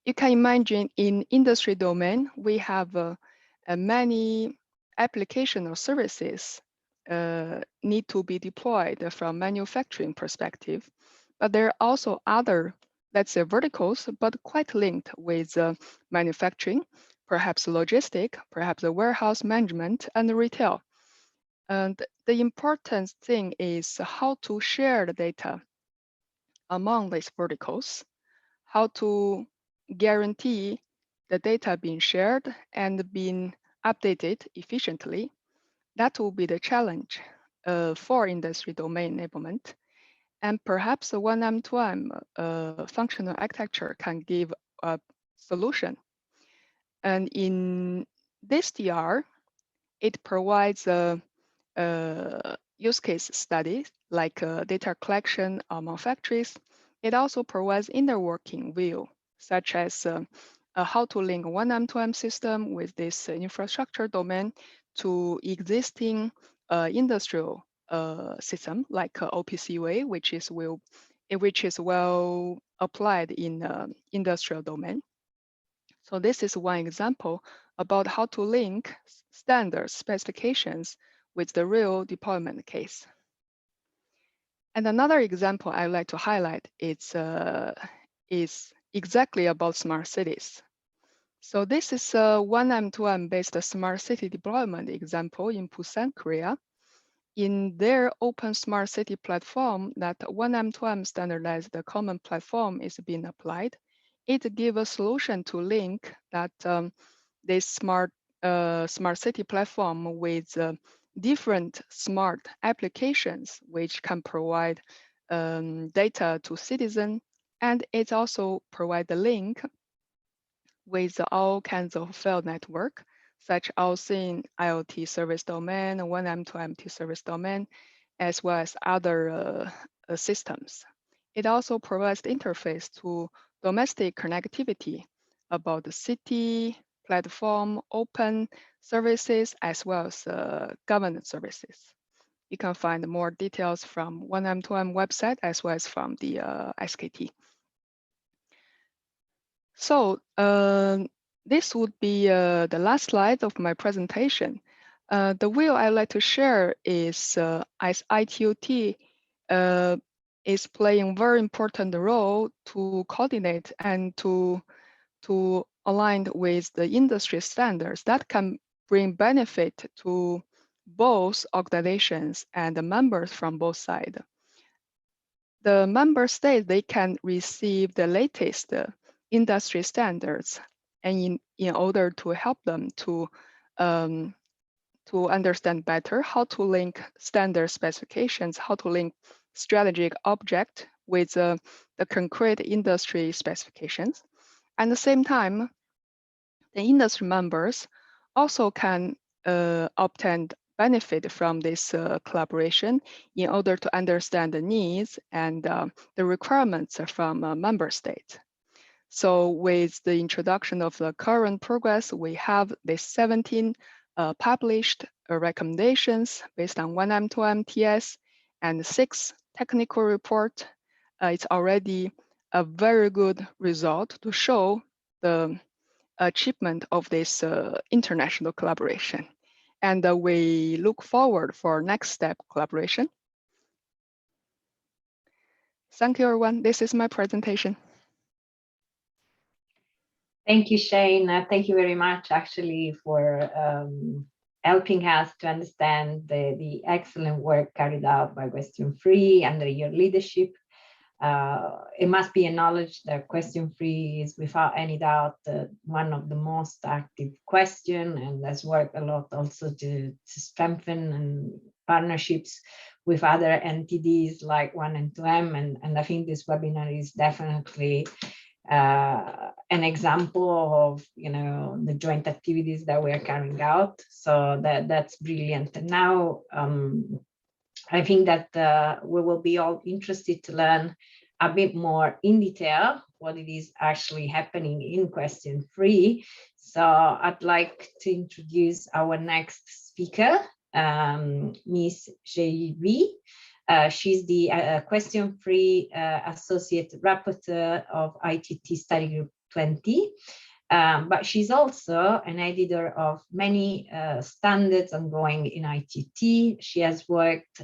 you can imagine in industry domain, we have many application or services need to be deployed from manufacturing perspective, but there are also other, let's say, verticals, but quite linked with manufacturing, perhaps logistic, perhaps the warehouse management and retail. And the important thing is how to share the data among these verticals, how to guarantee the data being shared and being updated efficiently. That will be the challenge for industry domain enablement. And perhaps the 1M2M functional architecture can give a solution. And in this DR, it provides a use case study like data collection among factories. It also provides inner working view, such as how to link 1M2M system with this infrastructure domain to existing industrial system like OPCUA, which is well applied in industrial domain. So this is one example about how to link standard specifications with the real deployment case. And another example I would like to highlight is exactly about smart cities. So this is a 1M2M based smart city deployment example in Busan, Korea. In their open smart city platform that 1M2M standardized the common platform is being applied, it gives a solution to link that this smart city platform with different smart applications which can provide data to citizens, and it also provides a link with all kinds of field network, such as in IoT service domain, 1M2M service domain, as well as other systems. It also provides the interface to domestic connectivity about the city, platform, open services, as well as governance services. You can find more details from 1M2M website as well as from the SKT. So This would be the last slide of my presentation. The view I'd like to share is as ITOT is playing very important role to coordinate and to align with the industry standards that can bring benefit to both organizations and the members from both sides. The member states, they can receive the latest industry standards, and in order to help them to understand better how to link standard specifications, how to link strategic object with the concrete industry specifications. At the same time, the industry members also can obtain benefit from this collaboration in order to understand the needs and the requirements from member states. So with the introduction of the current progress, we have the 17 published recommendations based on 1M, 2M, TS, and 6 technical reports. It's already a very good result to show the achievement of this international collaboration. And we look forward for next step collaboration. Thank you, everyone. This is my presentation. Thank you, Shane. Thank you very much, actually, for helping us to understand the excellent work carried out by Question Free under your leadership. It must be acknowledged that Question Free is without any doubt one of the most active questions, and has worked a lot also to strengthen and partnerships with other entities like 1 and 2M, and I think this webinar is definitely an example of the joint activities that we are carrying out. So that's brilliant. And now I think that we will be all interested to learn a bit more in detail what it is actually happening in Question Free. So I'd like to introduce our next speaker, Ms. JV. She's the Question Free Associate Rapporteur of ITT Study Group 20. But she's also an editor of many standards ongoing in ITT. She has worked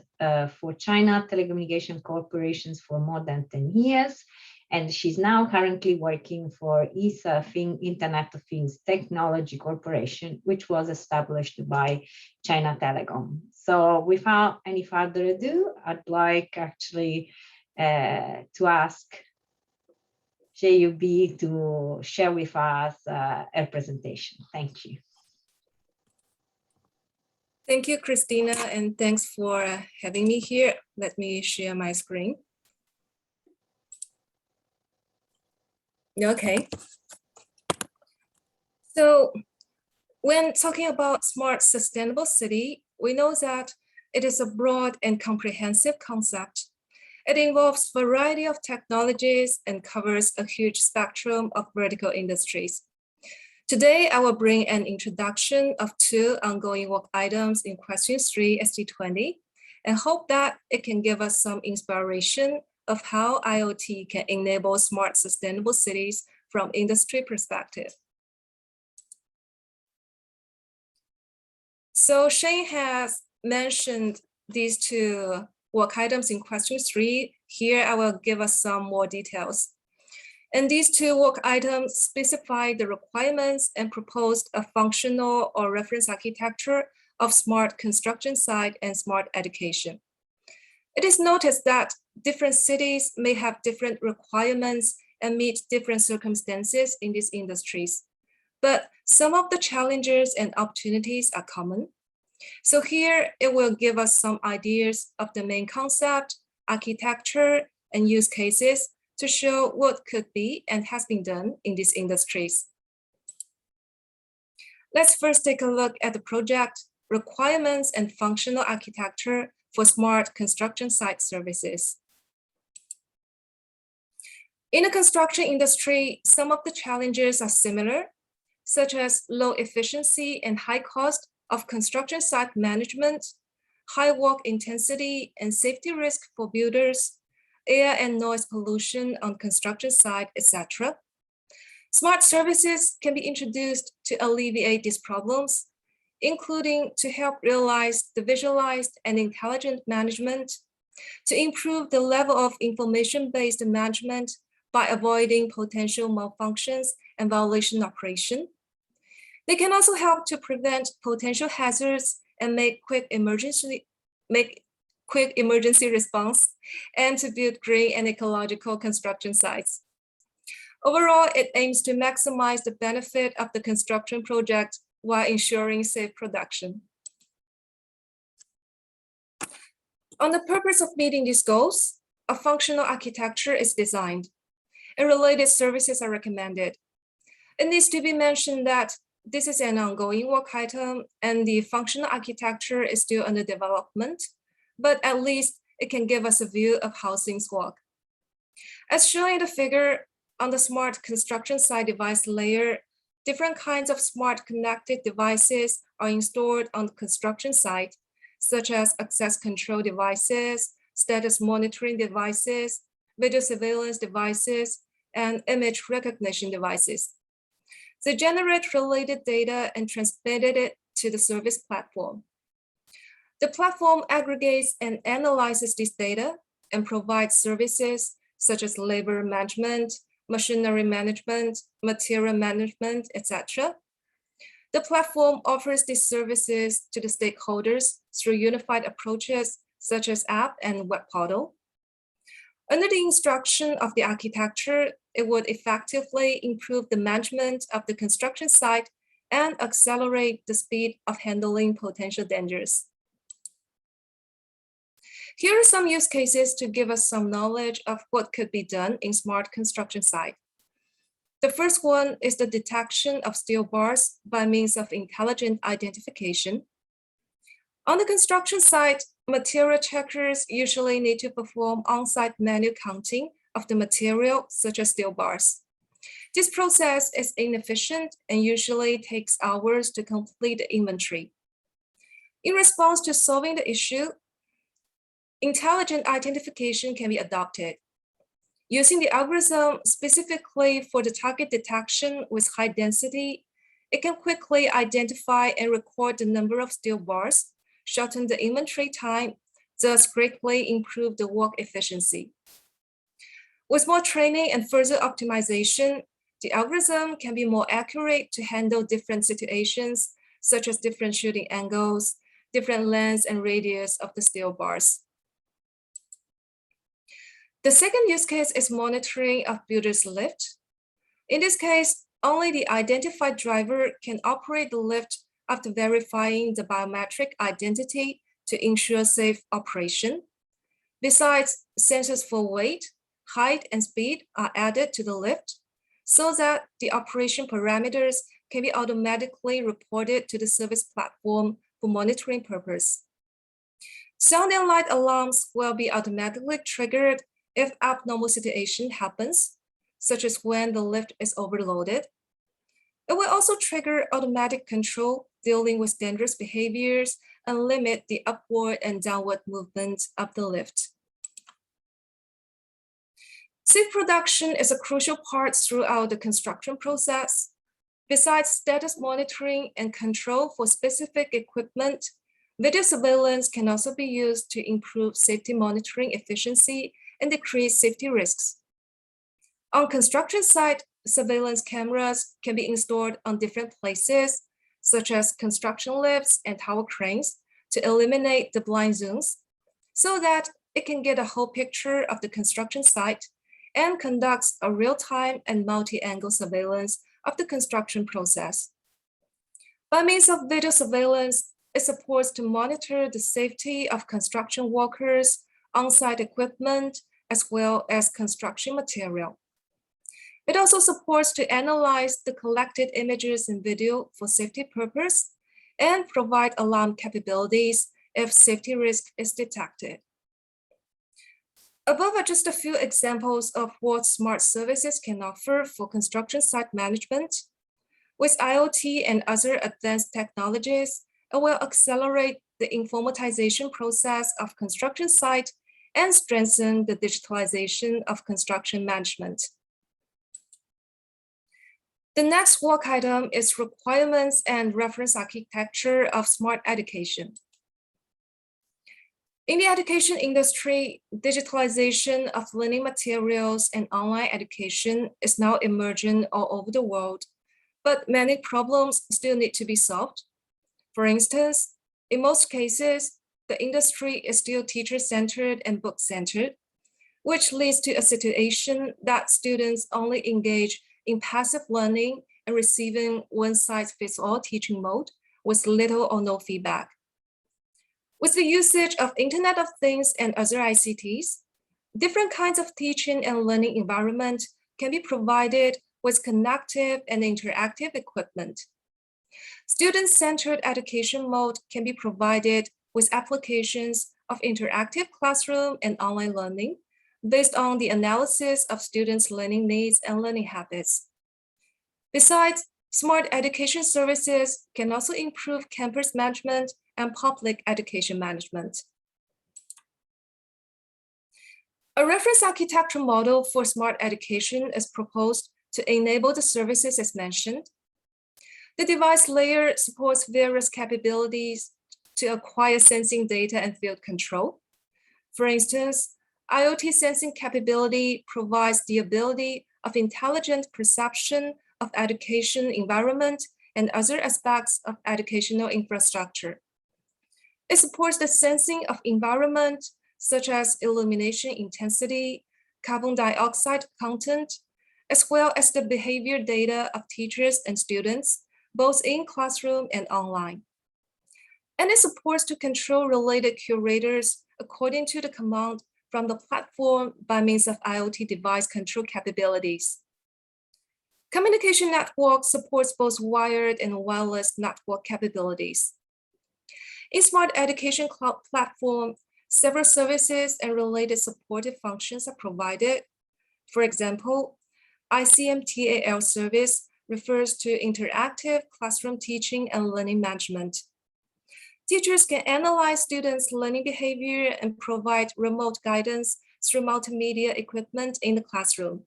for China Telecommunication Corporations for more than 10 years, and she's now currently working for ISA Internet of Things Technology Corporation, which was established by China Telecom. So without any further ado, I'd like actually to ask JUB to share with us her presentation. Thank you. Thank you, Christina, and thanks for having me here. Let me share my screen. Okay. So when talking about smart sustainable city, we know that it is a broad and comprehensive concept. It involves a variety of technologies and covers a huge spectrum of vertical industries. Today, I will bring an introduction of 2 ongoing work items in Question 3 ST20 and hope that it can give us some inspiration of how IoT can enable smart sustainable cities from industry perspective. So Shane has mentioned these 2 work items in Question 3. Here, I will give us some more details. And these 2 work items specify the requirements and proposed a functional or reference architecture of smart construction site and smart education. It is noticed that different cities may have different requirements and meet different circumstances in these industries, but some of the challenges and opportunities are common. So here it will give us some ideas of the main concept, architecture, and use cases to show what could be and has been done in these industries. Let's first take a look at the project, Requirements and Functional Architecture for Smart Construction Site Services. In the construction industry, some of the challenges are similar, such as low efficiency and high cost of construction site management, high work intensity and safety risk for builders, air and noise pollution on construction site, etc. Smart services can be introduced to alleviate these problems, including to help realize the visualized and intelligent management, to improve the level of information-based management by avoiding potential malfunctions and violation operation. They can also help to prevent potential hazards and make quick emergency response, and to build green and ecological construction sites. Overall, it aims to maximize the benefit of the construction project while ensuring safe production. On the purpose of meeting these goals, a functional architecture is designed, and related services are recommended. It needs to be mentioned that this is an ongoing work item, and the functional architecture is still under development, but at least it can give us a view of how things work. As shown in the figure, on the smart construction site device layer, different kinds of smart connected devices are installed on the construction site, such as access control devices, status monitoring devices, video surveillance devices, and image recognition devices. They generate related data and transmitted it to the service platform. The platform aggregates and analyzes this data and provides services such as labor management, machinery management, material management, etc. The platform offers these services to the stakeholders through unified approaches such as app and web portal. Under the instruction of the architecture, it would effectively improve the management of the construction site and accelerate the speed of handling potential dangers. Here are some use cases to give us some knowledge of what could be done in smart construction site. The first one is the detection of steel bars by means of intelligent identification. On the construction site, material checkers usually need to perform on-site manual counting of the material, such as steel bars. This process is inefficient and usually takes hours to complete the inventory. In response to solving the issue, intelligent identification can be adopted. Using the algorithm specifically for the target detection with high density, it can quickly identify and record the number of steel bars, shorten the inventory time, thus greatly improve the work efficiency. With more training and further optimization, the algorithm can be more accurate to handle different situations, such as different shooting angles, different lengths and radius of the steel bars. The second use case is monitoring of builder's lift. In this case, only the identified driver can operate the lift after verifying the biometric identity to ensure safe operation. Besides, sensors for weight, height, and speed are added to the lift so that the operation parameters can be automatically reported to the service platform for monitoring purpose. Sound and light alarms will be automatically triggered if abnormal situation happens, such as when the lift is overloaded. It will also trigger automatic control dealing with dangerous behaviors and limit the upward and downward movement of the lift. Safe production is a crucial part throughout the construction process. Besides status monitoring and control for specific equipment, video surveillance can also be used to improve safety monitoring efficiency and decrease safety risks. On construction site, surveillance cameras can be installed on different places, such as construction lifts and tower cranes, to eliminate the blind zones, so that it can get a whole picture of the construction site and conducts a real-time and multi-angle surveillance of the construction process. By means of video surveillance, it supports to monitor the safety of construction workers, on-site equipment, as well as construction material. It also supports to analyze the collected images and video for safety purpose and provide alarm capabilities if safety risk is detected. Above are just a few examples of what smart services can offer for construction site management. With IoT and other advanced technologies, it will accelerate the informatization process of construction site and strengthen the digitalization of construction management. The next work item is requirements and reference architecture of smart education. In the education industry, digitalization of learning materials and online education is now emerging all over the world, but many problems still need to be solved. For instance, in most cases, the industry is still teacher-centered and book-centered, which leads to a situation that students only engage in passive learning and receiving one-size-fits-all teaching mode with little or no feedback. With the usage of Internet of Things and other ICTs, different kinds of teaching and learning environment can be provided with connective and interactive equipment. Student-centered education mode can be provided with applications of interactive classroom and online learning based on the analysis of students' learning needs and learning habits. Besides, smart education services can also improve campus management and public education management. A reference architecture model for smart education is proposed to enable the services as mentioned. The device layer supports various capabilities to acquire sensing data and field control. For instance, IoT sensing capability provides the ability of intelligent perception of education environment and other aspects of educational infrastructure. It supports the sensing of environment, such as illumination intensity, carbon dioxide content, as well as the behavior data of teachers and students, both in classroom and online. And it supports to control related curators according to the command from the platform by means of IoT device control capabilities. Communication network supports both wired and wireless network capabilities. In Smart Education Cloud Platform, several services and related supportive functions are provided. For example, ICMTAL service refers to interactive classroom teaching and learning management. Teachers can analyze students' learning behavior and provide remote guidance through multimedia equipment in the classroom.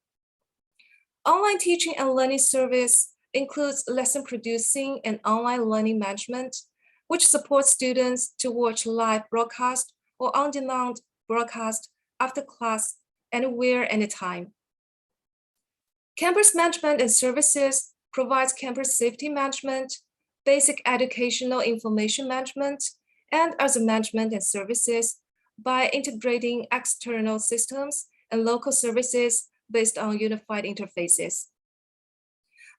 Online teaching and learning service includes lesson producing and online learning management, which supports students to watch live broadcast or on-demand broadcast after class anywhere, anytime. Campus management and services provides campus safety management, basic educational information management, and other management and services by integrating external systems and local services based on unified interfaces.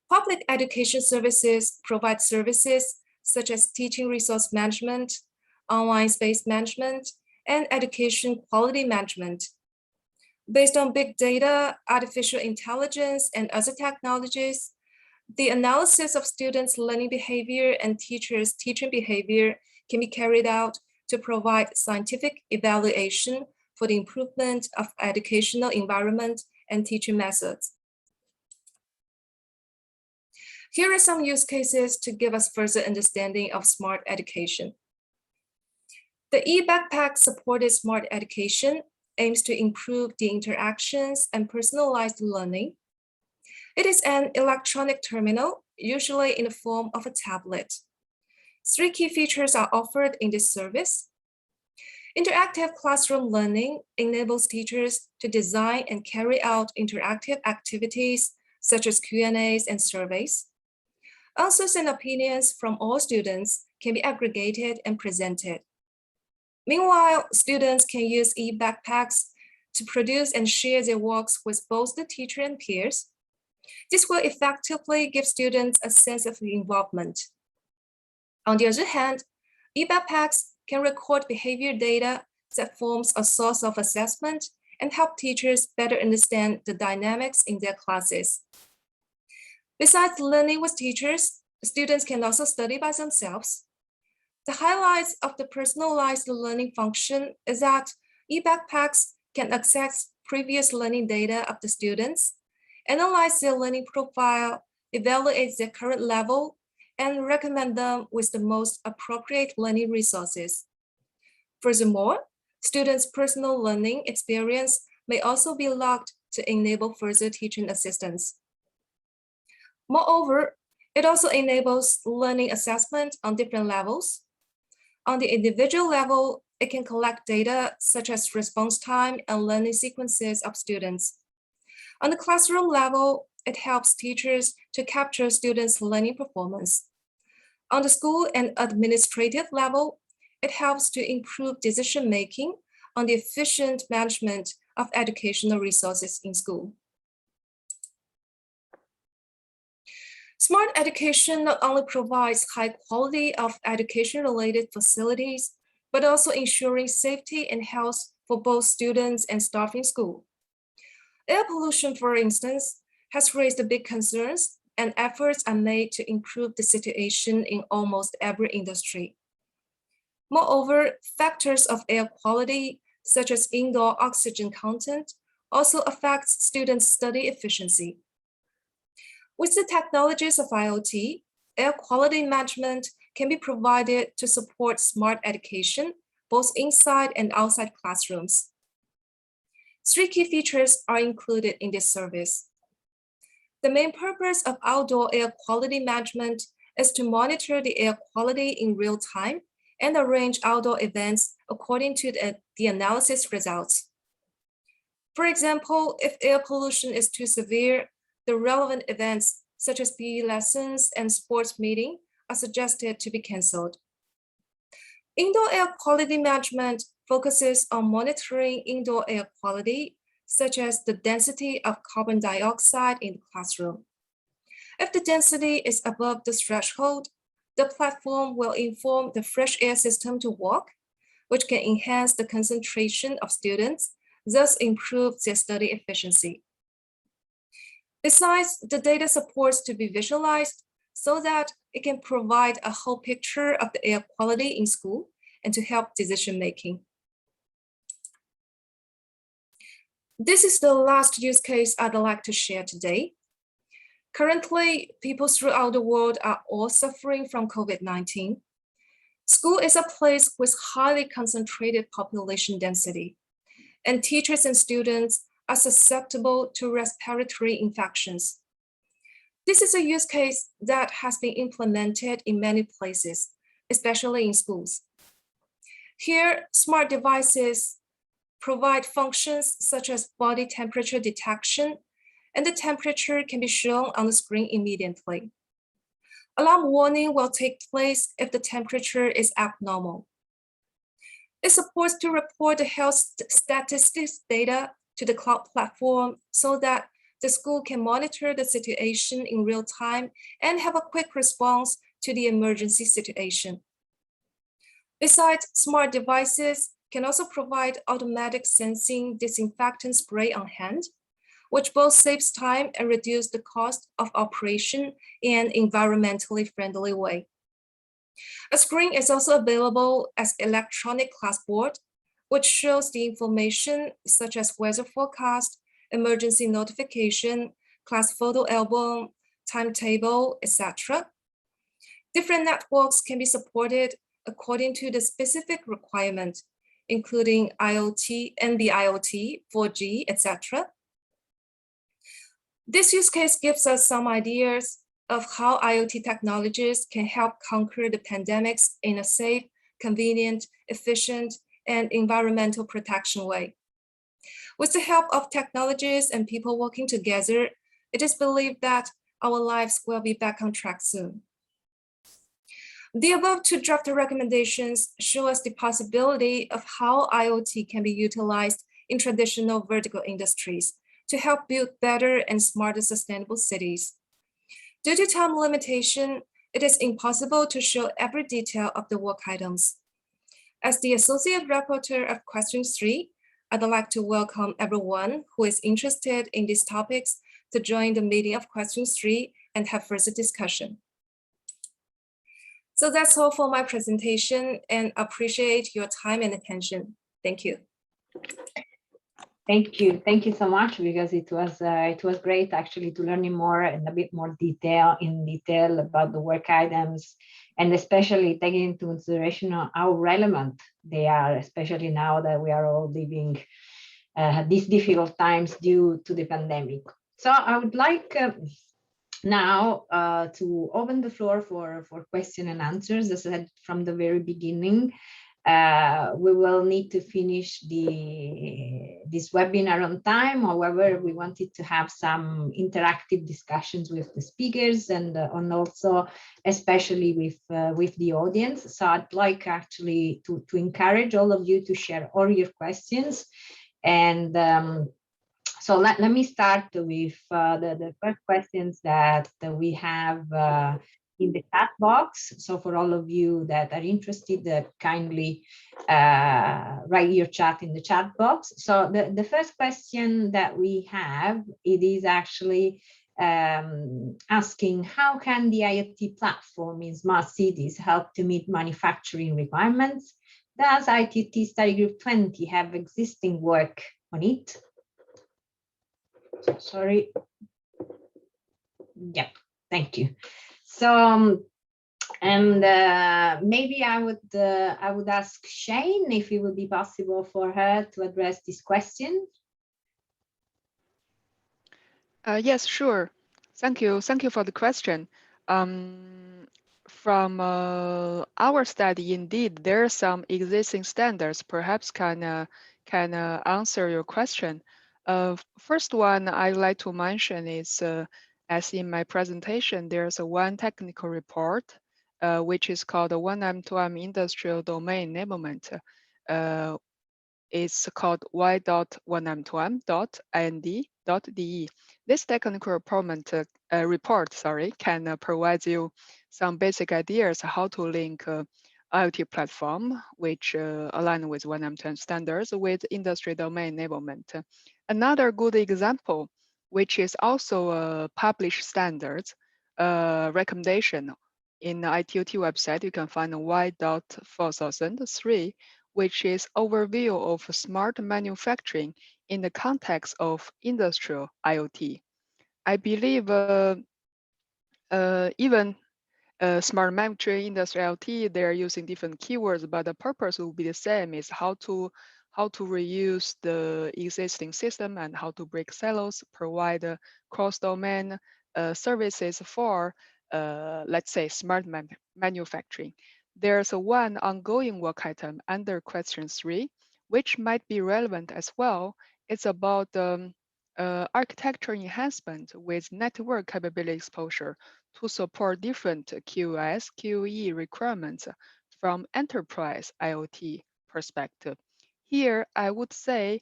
Public education services provide services such as teaching resource management, online space management, and education quality management. Based on big data, artificial intelligence, and other technologies, the analysis of students' learning behavior and teachers' teaching behavior can be carried out to provide scientific evaluation for the improvement of educational environment and teaching methods. Here are some use cases to give us further understanding of smart education. The e-backpack supported smart education aims to improve the interactions and personalized learning. It is an electronic terminal, usually in the form of a tablet. 3 key features are offered in this service. Interactive classroom learning enables teachers to design and carry out interactive activities such as Q&As and surveys. Answers and opinions from all students can be aggregated and presented. Meanwhile, students can use e-backpacks to produce and share their works with both the teacher and peers. This will effectively give students a sense of involvement. On the other hand, e-backpacks can record behavior data that forms a source of assessment and help teachers better understand the dynamics in their classes. Besides learning with teachers, students can also study by themselves. The highlights of the personalized learning function is that e-backpacks can access previous learning data of the students, analyze their learning profile, evaluate their current level, and recommend them with the most appropriate learning resources. Furthermore, students' personal learning experience may also be logged to enable further teaching assistance. Moreover, it also enables learning assessment on different levels. On the individual level, it can collect data such as response time and learning sequences of students. On the classroom level, it helps teachers to capture students' learning performance. On the school and administrative level, it helps to improve decision-making on the efficient management of educational resources in school. Smart education not only provides high quality of education-related facilities, but also ensuring safety and health for both students and staff in school. Air pollution, for instance, has raised big concerns, and efforts are made to improve the situation in almost every industry. Moreover, factors of air quality, such as indoor oxygen content, also affect students' study efficiency. With the technologies of IoT, air quality management can be provided to support smart education, both inside and outside classrooms. 3 key features are included in this service. The main purpose of outdoor air quality management is to monitor the air quality in real time and arrange outdoor events according to the analysis results. For example, if air pollution is too severe, the relevant events such as PE lessons and sports meeting are suggested to be canceled. Indoor air quality management focuses on monitoring indoor air quality, such as the density of carbon dioxide in the classroom. If the density is above the threshold, the platform will inform the fresh air system to work, which can enhance the concentration of students, thus improve their study efficiency. Besides, the data supports to be visualized so that it can provide a whole picture of the air quality in school and to help decision-making. This is the last use case I'd like to share today. Currently, people throughout the world are all suffering from COVID-19. School is a place with highly concentrated population density, and teachers and students are susceptible to respiratory infections. This is a use case that has been implemented in many places, especially in schools. Here, smart devices provide functions such as body temperature detection, and the temperature can be shown on the screen immediately. Alarm warning will take place if the temperature is abnormal. It supports to report the health statistics data to the cloud platform so that the school can monitor the situation in real time and have a quick response to the emergency situation. Besides, smart devices can also provide automatic sensing disinfectant spray on hand, which both saves time and reduces the cost of operation in an environmentally friendly way. A screen is also available as electronic classboard, which shows the information such as weather forecast, emergency notification, class photo album, timetable, etc. Different networks can be supported according to the specific requirement, including IoT, NB-IoT, 4G, etc. This use case gives us some ideas of how IoT technologies can help conquer the pandemics in a safe, convenient, efficient, and environmental protection way. With the help of technologies and people working together, it is believed that our lives will be back on track soon. The above 2 draft recommendations show us the possibility of how IoT can be utilized in traditional vertical industries to help build better and smarter sustainable cities. Due to time limitation, it is impossible to show every detail of the work items. As the Associate Rapporteur of Question 3, I'd like to welcome everyone who is interested in these topics to join the meeting of Question 3 and have further discussion. So that's all for my presentation, and appreciate your time and attention. Thank you. Thank you so much, because it was great actually to learn more and a bit more detail about the work items, and especially taking into consideration how relevant they are, especially now that we are all living these difficult times due to the pandemic. So I would like Now, to open the floor for question and answers, as I said from the very beginning, we will need to finish this webinar on time. However, we wanted to have some interactive discussions with the speakers and also especially with the audience. So I'd like actually to encourage all of you to share all your questions. And so let me start with the first questions that we have in the chat box. So for all of you that are interested, kindly write your chat in the chat box. So the first question that we have, it is actually asking, how can the IoT platform in smart cities help to meet manufacturing requirements? Does IoT Study Group 20 have existing work on it? Sorry. Yeah, thank you. So, and maybe I would ask Shane if it would be possible for her to address this question. Yes, sure. Thank you. Thank you for the question. From our study, indeed, there are some existing standards. Perhaps can answer your question. First one I'd like to mention is, as in my presentation, there's one technical report, which is called the 1M2M Industrial Domain Enablement. It's called y.1m2m.ind.de. This technical report can provide you some basic ideas how to link IoT platform, which align with 1M2M standards with industry domain enablement. Another good example, which is also published standards recommendation in the ITOT website, you can find y.4003, which is overview of smart manufacturing in the context of industrial IoT. I believe even smart manufacturing, industrial IoT, they're using different keywords, but the purpose will be the same, is how to reuse the existing system and how to break silos, provide cross-domain services for, let's say, smart manufacturing. There's one ongoing work item under question 3, which might be relevant as well. It's about architecture enhancement with network capability exposure to support different QoS, QoE requirements from enterprise IoT perspective. Here, I would say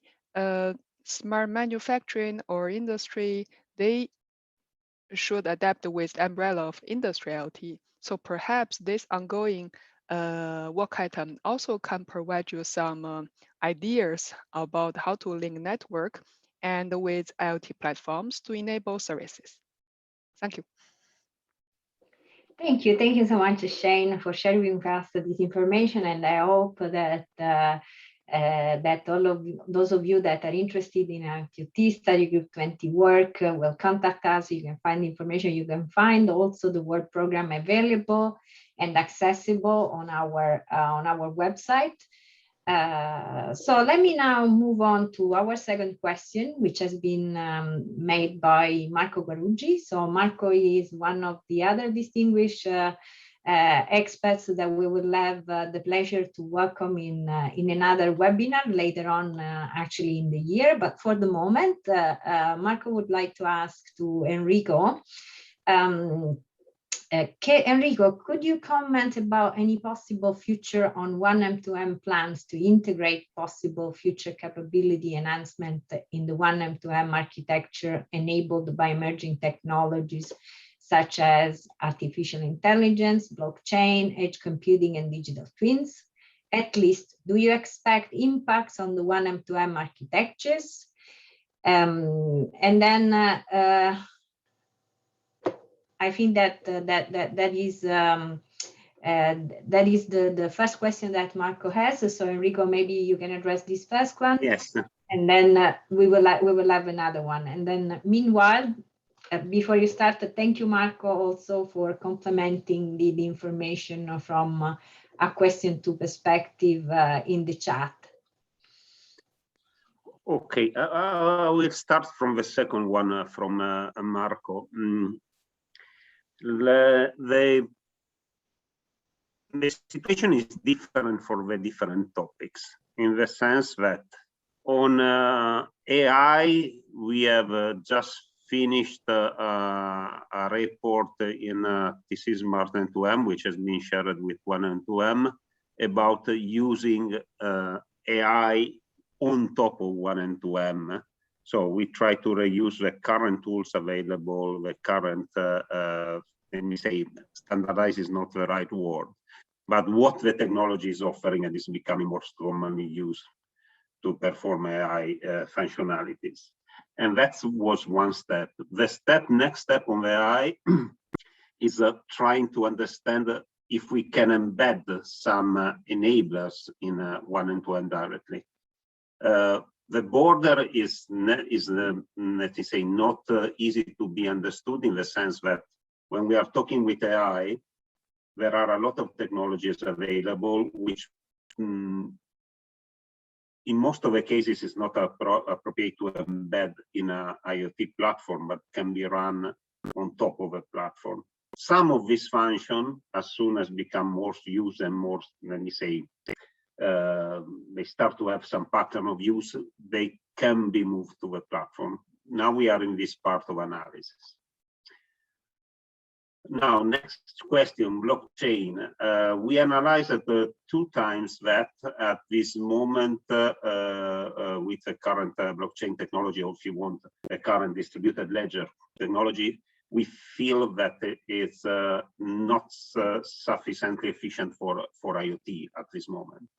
smart manufacturing or industry, they should adapt with the umbrella of industry IoT. So perhaps this ongoing work item also can provide you some ideas about how to link network and with IoT platforms to enable services. Thank you. Thank you. Thank you so much, Shane, for sharing with us this information. And I hope that that all of those of you that are interested in IoT Study Group 20 work will contact us. You can find information. You can find also the work program available and accessible on our website. So let me now move on to our second question, which has been made by Marco Guaruggi. So Marco is one of the other distinguished experts that we will have the pleasure to welcome in another webinar later on, actually in the year. But for the moment, Marco would like to ask to Enrico. Enrico, could you comment about any possible future on 1M2M plans to integrate possible future capability enhancement in the 1M2M architecture enabled by emerging technologies such as artificial intelligence, blockchain, edge computing, and digital twins? At least, do you expect impacts on the 1M2M architectures? And then I think that is the first question that Marco has. So Enrico, maybe you can address this first one. Yes. And then we will have another one. And then meanwhile, before you start, thank you, Marco, also for complementing the information from a question to perspective in the chat. Okay, I will start from the second one from Marco. The situation is different for the different topics, in the sense that on AI, we have just finished a report in TC Smart N2M, which has been shared with 1N2M, about using AI on top of 1N2M. So we try to reuse the current tools available, the current, let me say, standardize is not the right word, but what the technology is offering and is becoming more commonly used to perform AI functionalities. And that was one step. The next step on the AI is trying to understand if we can embed some enablers in 1N2M directly. The border is let me say, not easy to be understood, in the sense that when we are talking with AI, there are a lot of technologies available, which in most of the cases is not appropriate to embed in an IoT platform, but can be run on top of a platform. Some of this function, as soon as become more used and more, let me say, they start to have some pattern of use, they can be moved to the platform. Now we are in this part of analysis. Now, next question, blockchain. We analyzed 2 times that at this moment with the current blockchain technology, or if you want, the current distributed ledger technology, we feel that it's not sufficiently efficient for IoT at this moment.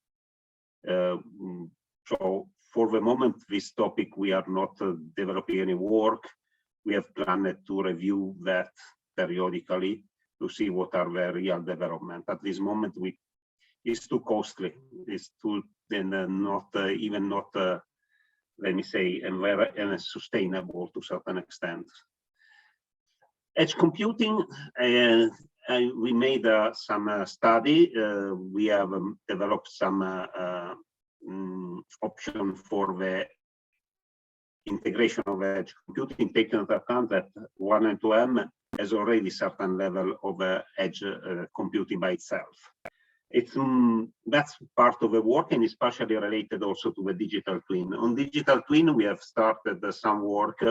So for the moment, this topic, we are not developing any work. We have planned to review that periodically to see what are the real development. At this moment, it's too costly. It's too not even not let me say, and sustainable to a certain extent. Edge computing, we made some study. We have developed some option for the integration of edge computing, taking into account that 1N2M has already certain level of edge computing by itself. It's that's part of the work, and is partially related also to the digital twin. On digital twin, we have started some work.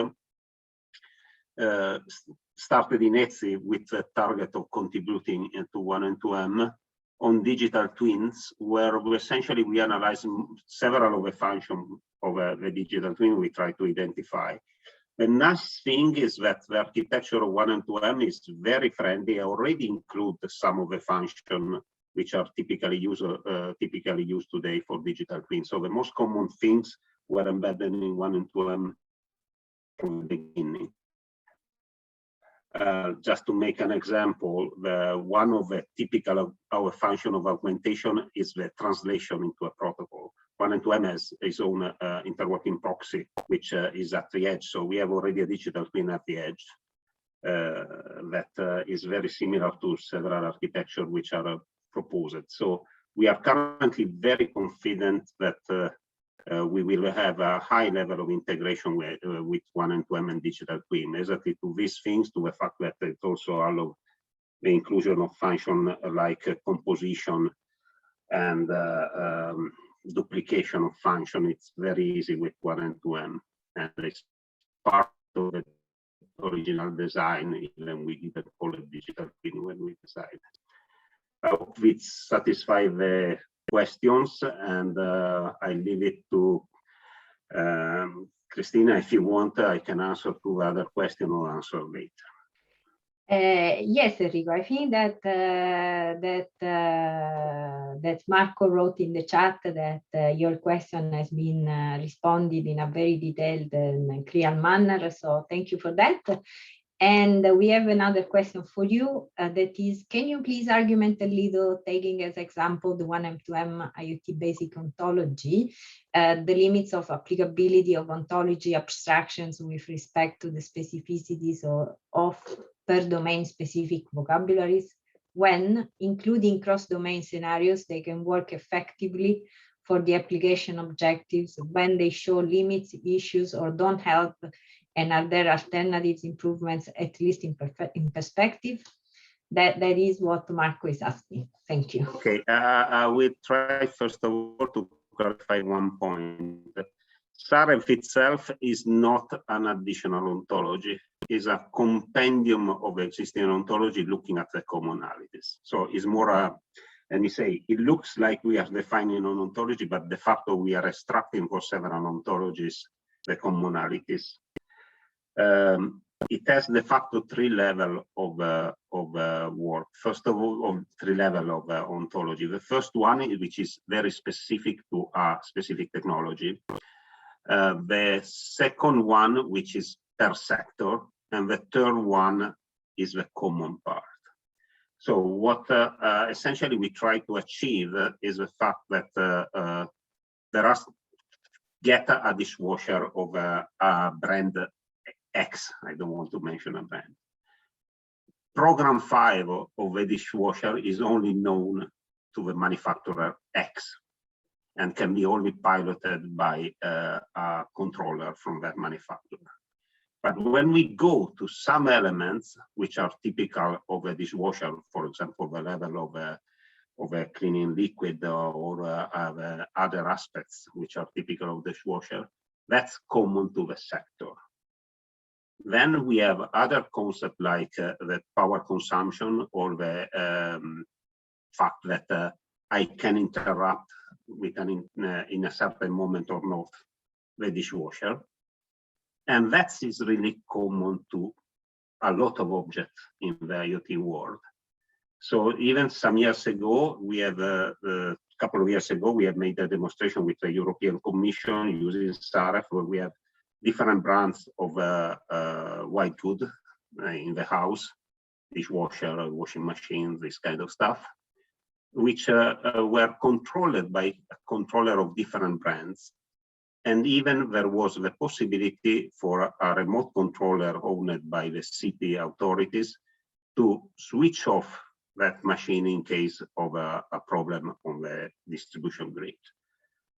Started in ETSI with the target of contributing into 1N2M on digital twins, where essentially we analyze several of the functions of the digital twin we try to identify. The nice thing is that the architecture of 1N2M is very friendly. I already include some of the functions which are typically used today for digital twin. So the most common things were embedded in 1N2M from the beginning. Just to make an example, one of the typical of our function of augmentation is the translation into a protocol. 1N2M has its own interworking proxy, which is at the edge. So we have already a digital twin at the edge that is very similar to several architectures which are proposed. So we are currently very confident that we will have a high level of integration with 1N2M and digital twin, exactly to these things, to the fact that it also allows the inclusion of function like composition and duplication of function. It's very easy with 1N2M, and it's part of the original design, even we didn't call it digital twin when we decided. I hope it satisfies the questions, and I leave it to Cristina. If you want, I can answer to other questions or answer later. Yes, Enrico, I think that that Marco wrote in the chat that your question has been responded in a very detailed and clear manner. So thank you for that. And we have another question for you that is, can you please argument a little, taking as example the 1M2M IoT basic ontology, the limits of applicability of ontology abstractions with respect to the specificities of per domain specific vocabularies, when, including cross-domain scenarios, they can work effectively for the application objectives, when they show limits, issues, or don't help, and are there alternatives, improvements, at least in perspective? That is what Marco is asking. Thank you. Okay, I will try first of all to clarify one point. SAREF itself is not an additional ontology, is a compendium of existing ontology looking at the commonalities. So it's more a, let me say, it looks like we are defining an ontology, but de facto we are extracting for several ontologies the commonalities. It has de facto three levels of work. First of all, three levels of ontology. The first one, which is very specific to a specific technology. The second one, which is per sector, and the third one is the common part. So what essentially we try to achieve is the fact that there are get a dishwasher of a brand X. I don't want to mention a brand. Program 5 of the dishwasher is only known to the manufacturer X and can be only piloted by a controller from that manufacturer. But when we go to some elements which are typical of a dishwasher, for example, the level of a cleaning liquid or other aspects which are typical of dishwasher, that's common to the sector. Then we have other concepts like the power consumption or the fact that I can interrupt with in a certain moment or not the dishwasher. And that is really common to a lot of objects in the IoT world. So even some years ago, we have a couple of years ago, we have made a demonstration with the European Commission using SAREF, where we have different brands of white good in the house, dishwasher, washing machine, this kind of stuff, which were controlled by a controller of different brands. And even there was the possibility for a remote controller owned by the city authorities to switch off that machine in case of a problem on the distribution grid.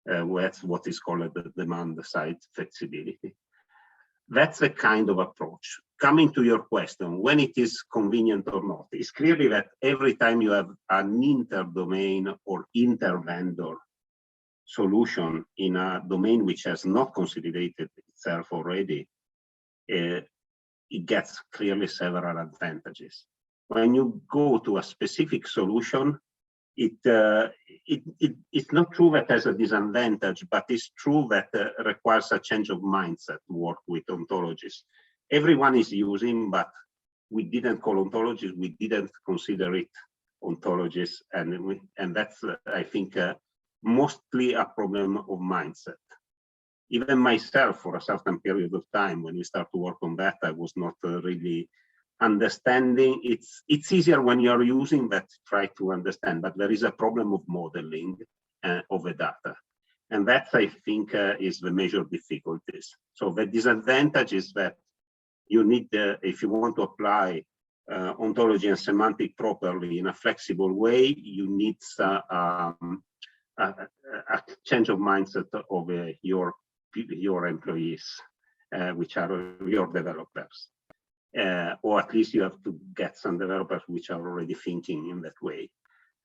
That's what is called the demand-side flexibility. That's the kind of approach. Coming to your question, when it is convenient or not, it's clearly that every time you have an inter-domain or inter-vendor solution in a domain which has not consolidated itself already, it gets clearly several advantages. When you go to a specific solution, it's not true that there's a disadvantage, but it's true that requires a change of mindset to work with ontologies. Everyone is using, but we didn't call ontologies, we didn't consider it ontologies, and that's, I think, mostly a problem of mindset. Even myself, for a certain period of time, when we start to work on that, I was not really understanding. It's easier when you're using that, try to understand, but there is a problem of modeling of the data. And that, I think, is the major difficulties. So the disadvantage is that you need, if you want to apply ontology and semantic properly in a flexible way, you need a change of mindset of your employees, which are your developers. Or at least you have to get some developers which are already thinking in that way.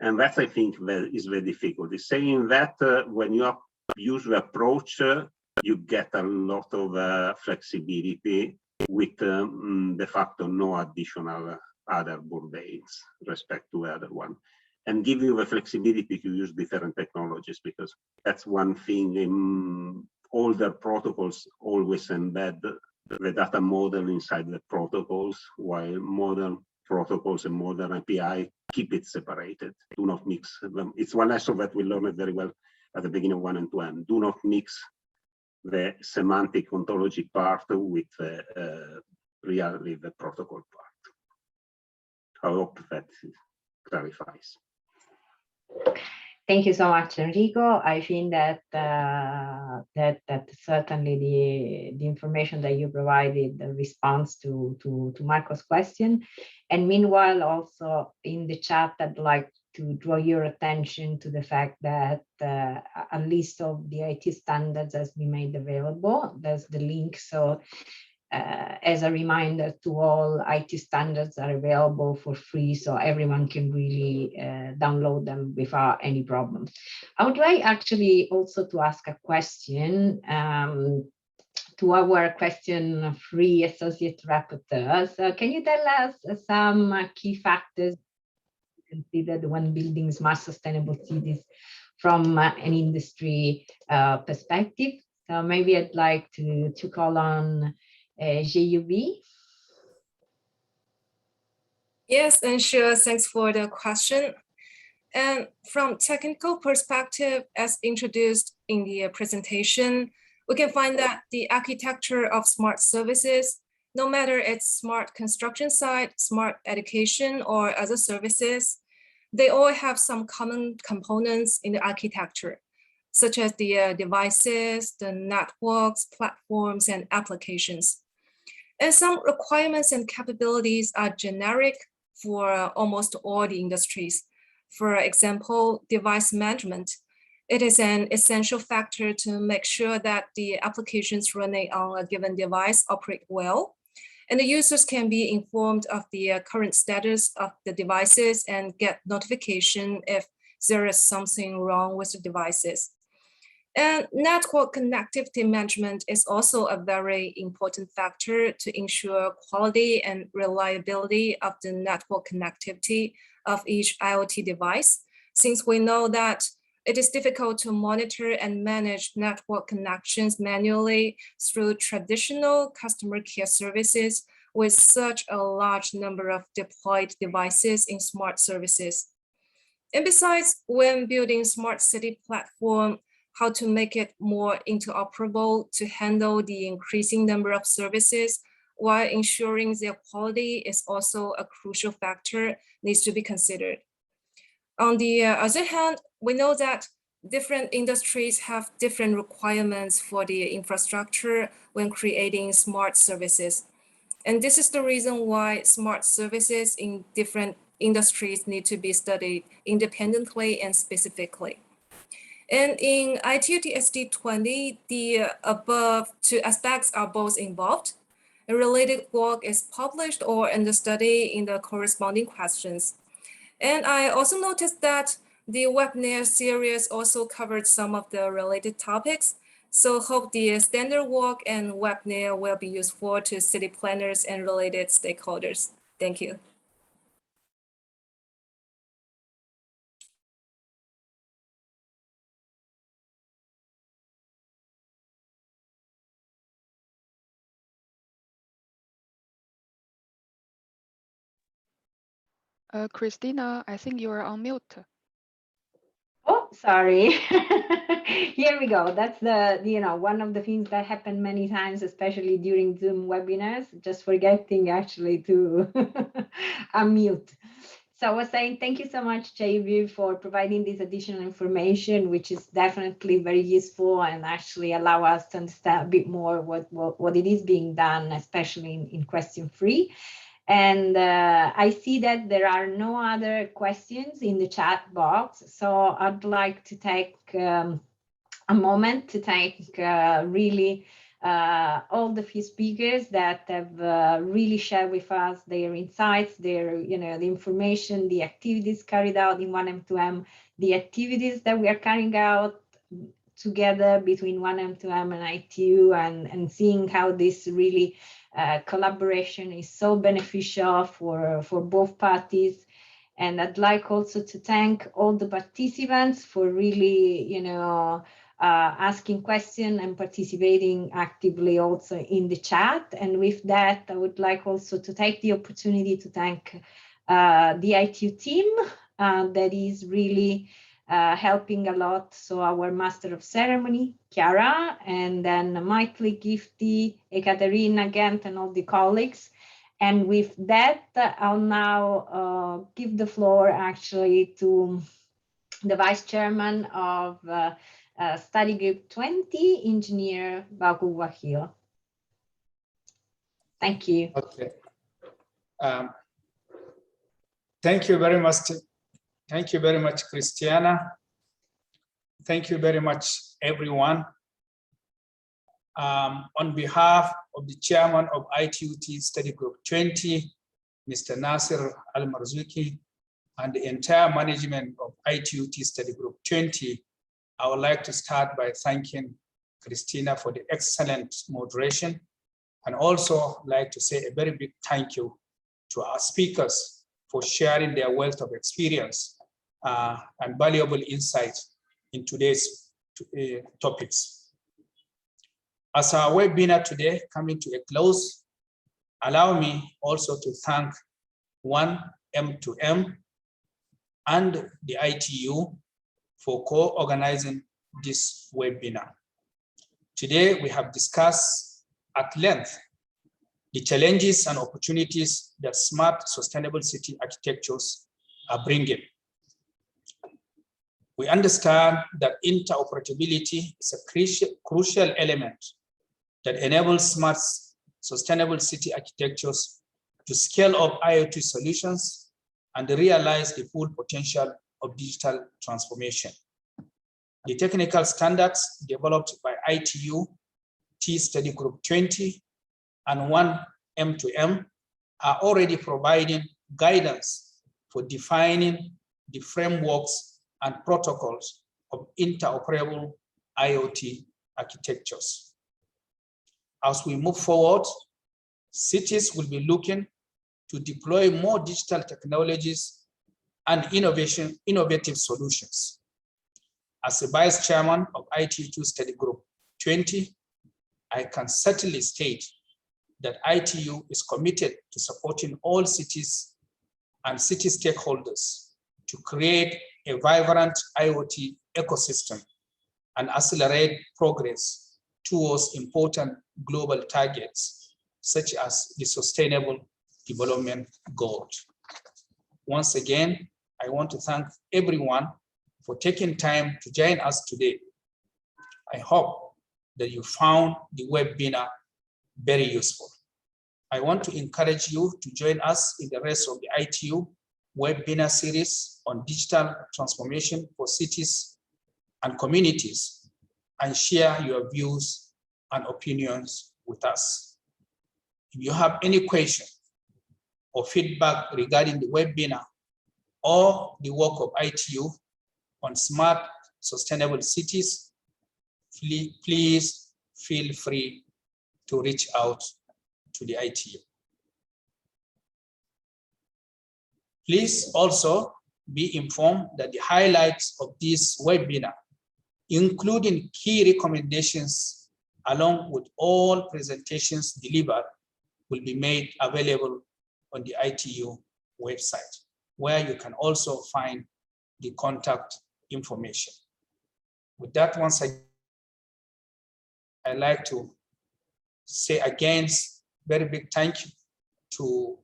And that, I think, is the difficulty. Saying that, when you use the approach, you get a lot of flexibility with de facto no additional other burdens respect to the other one. And give you the flexibility to use different technologies, because that's one thing. In older protocols always embed the data model inside the protocols, while modern protocols and modern API keep it separated. Do not mix them. It's one lesson that we learned very well at the beginning of 1 and 2M. Do not mix the semantic ontology part with really the protocol part. I hope that clarifies. Thank you so much, Enrico. I think that that certainly the information that you provided responds to Marco's question. And meanwhile, also in the chat, I'd like to draw your attention to the fact that a list of the IT standards has been made available. There's the link. So as a reminder to all, IT standards are available for free, so everyone can really download them without any problem. I would like actually also to ask a question to our question-free associate rapporteur. So can you tell us some key factors considered when building smart sustainable cities from an industry perspective? So maybe I'd like to call on JUB. Yes, and sure, thanks for the question. And from technical perspective, as introduced in the presentation, we can find that the architecture of smart services, no matter it's smart construction site, smart education, or other services, they all have some common components in the architecture, such as the devices, the networks, platforms, and applications. And some requirements and capabilities are generic for almost all the industries. For example, device management. It is an essential factor to make sure that the applications running on a given device operate well, and the users can be informed of the current status of the devices and get notification if there is something wrong with the devices. And network connectivity management is also a very important factor to ensure quality and reliability of the network connectivity of each IoT device, since we know that it is difficult to monitor and manage network connections manually through traditional customer care services with such a large number of deployed devices in smart services. And besides, when building smart city platform, how to make it more interoperable to handle the increasing number of services while ensuring their quality is also a crucial factor needs to be considered. On the other hand, we know that different industries have different requirements for the infrastructure when creating smart services. And this is the reason why smart services in different industries need to be studied independently and specifically. And in ITUT SD20, the above two aspects are both involved. A related work is published or under study in the corresponding questions. And I also noticed that the webinar series also covered some of the related topics. So hope the standard work and webinar will be useful to city planners and related stakeholders. Thank you. Christina, I think you are on mute. Oh, sorry. Here we go. That's one of the things that happen many times, especially during Zoom webinars, just forgetting actually to unmute. So I was saying, thank you so much, JV, for providing this additional information, which is definitely very useful and actually allow us to understand a bit more what it is being done, especially in question 3. And I see that there are no other questions in the chat box. So I'd like to take a moment to thank really all the few speakers that have really shared with us their insights, their, the information, the activities carried out in 1M2M, the activities that we are carrying out together between 1M2M and ITU, and seeing how this really collaboration is so beneficial for both parties. And I'd like also to thank all the participants for really, asking questions and participating actively also in the chat. And with that, I would like also to take the opportunity to thank the ITU team that is really helping a lot. So our Master of Ceremony, Chiara, and then Maitli, Gifty, Ekaterina, Gent, and all the colleagues. And with that, I'll now give the floor actually to the Vice Chairman of Study Group 20, Engineer Babu Wahil. Thank you. Okay. Thank you very much. Thank you very much, Christiana. Thank you very much, everyone. On behalf of the chairman of ITUT Study Group 20, Mr. Nasir Al-Marzuki, and the entire management of ITUT Study Group 20, I would like to start by thanking Christina for the excellent moderation, and also like to say a very big thank you to our speakers for sharing their wealth of experience and valuable insight in today's topics. As our webinar today coming to a close, allow me also to thank M2M and the ITU for co-organizing this webinar. Today, we have discussed at length the challenges and opportunities that smart, sustainable city architectures are bringing. We understand that interoperability is a crucial element that enables smart, sustainable city architectures to scale up IoT solutions and realize the full potential of digital transformation. The technical standards developed by ITU Study Group 20 and M2M are already providing guidance for defining the frameworks and protocols of interoperable IoT architectures. As we move forward, cities will be looking to deploy more digital technologies and innovative solutions. As the vice chairman of ITU Study Group 20, I can certainly state that ITU is committed to supporting all cities and city stakeholders to create a vibrant IoT ecosystem and accelerate progress towards important global targets, such as the Sustainable Development Goals. Once again, I want to thank everyone for taking time to join us today. I hope that you found the webinar very useful. I want to encourage you to join us in the rest of the ITU webinar series on digital transformation for cities and communities, and share your views and opinions with us. If you have any question or feedback regarding the webinar or the work of ITU on smart, sustainable cities, please feel free to reach out to the ITU. Please also be informed that the highlights of this webinar, including key recommendations along with all presentations delivered, will be made available on the ITU website, where you can also find the contact information. With that, once again, I'd like to say again, very big thank you to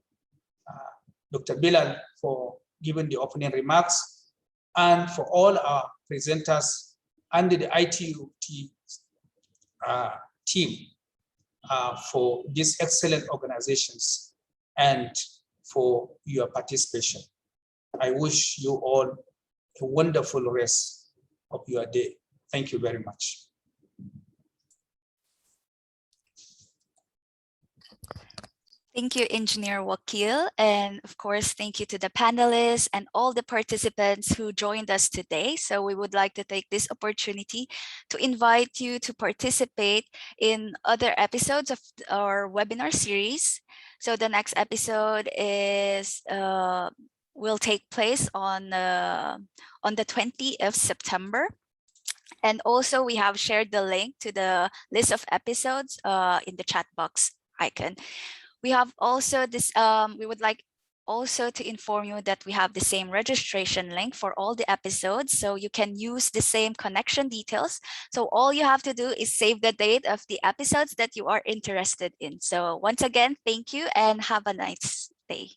Dr. Bilal for giving the opening remarks, and for all our presenters and the ITU team for these excellent organizations and for your participation. I wish you all a wonderful rest of your day. Thank you very much. Thank you, Engineer Wakil. And of course, thank you to the panelists and all the participants who joined us today. So we would like to take this opportunity to invite you to participate in other episodes of our webinar series. So the next episode is will take place on the 20th of September. And also we have shared the link to the list of episodes in the chat box icon. We have also this, we would like also to inform you that we have the same registration link for all the episodes, so you can use the same connection details. So all you have to do is save the date of the episodes that you are interested in. So once again, thank you and have a nice day.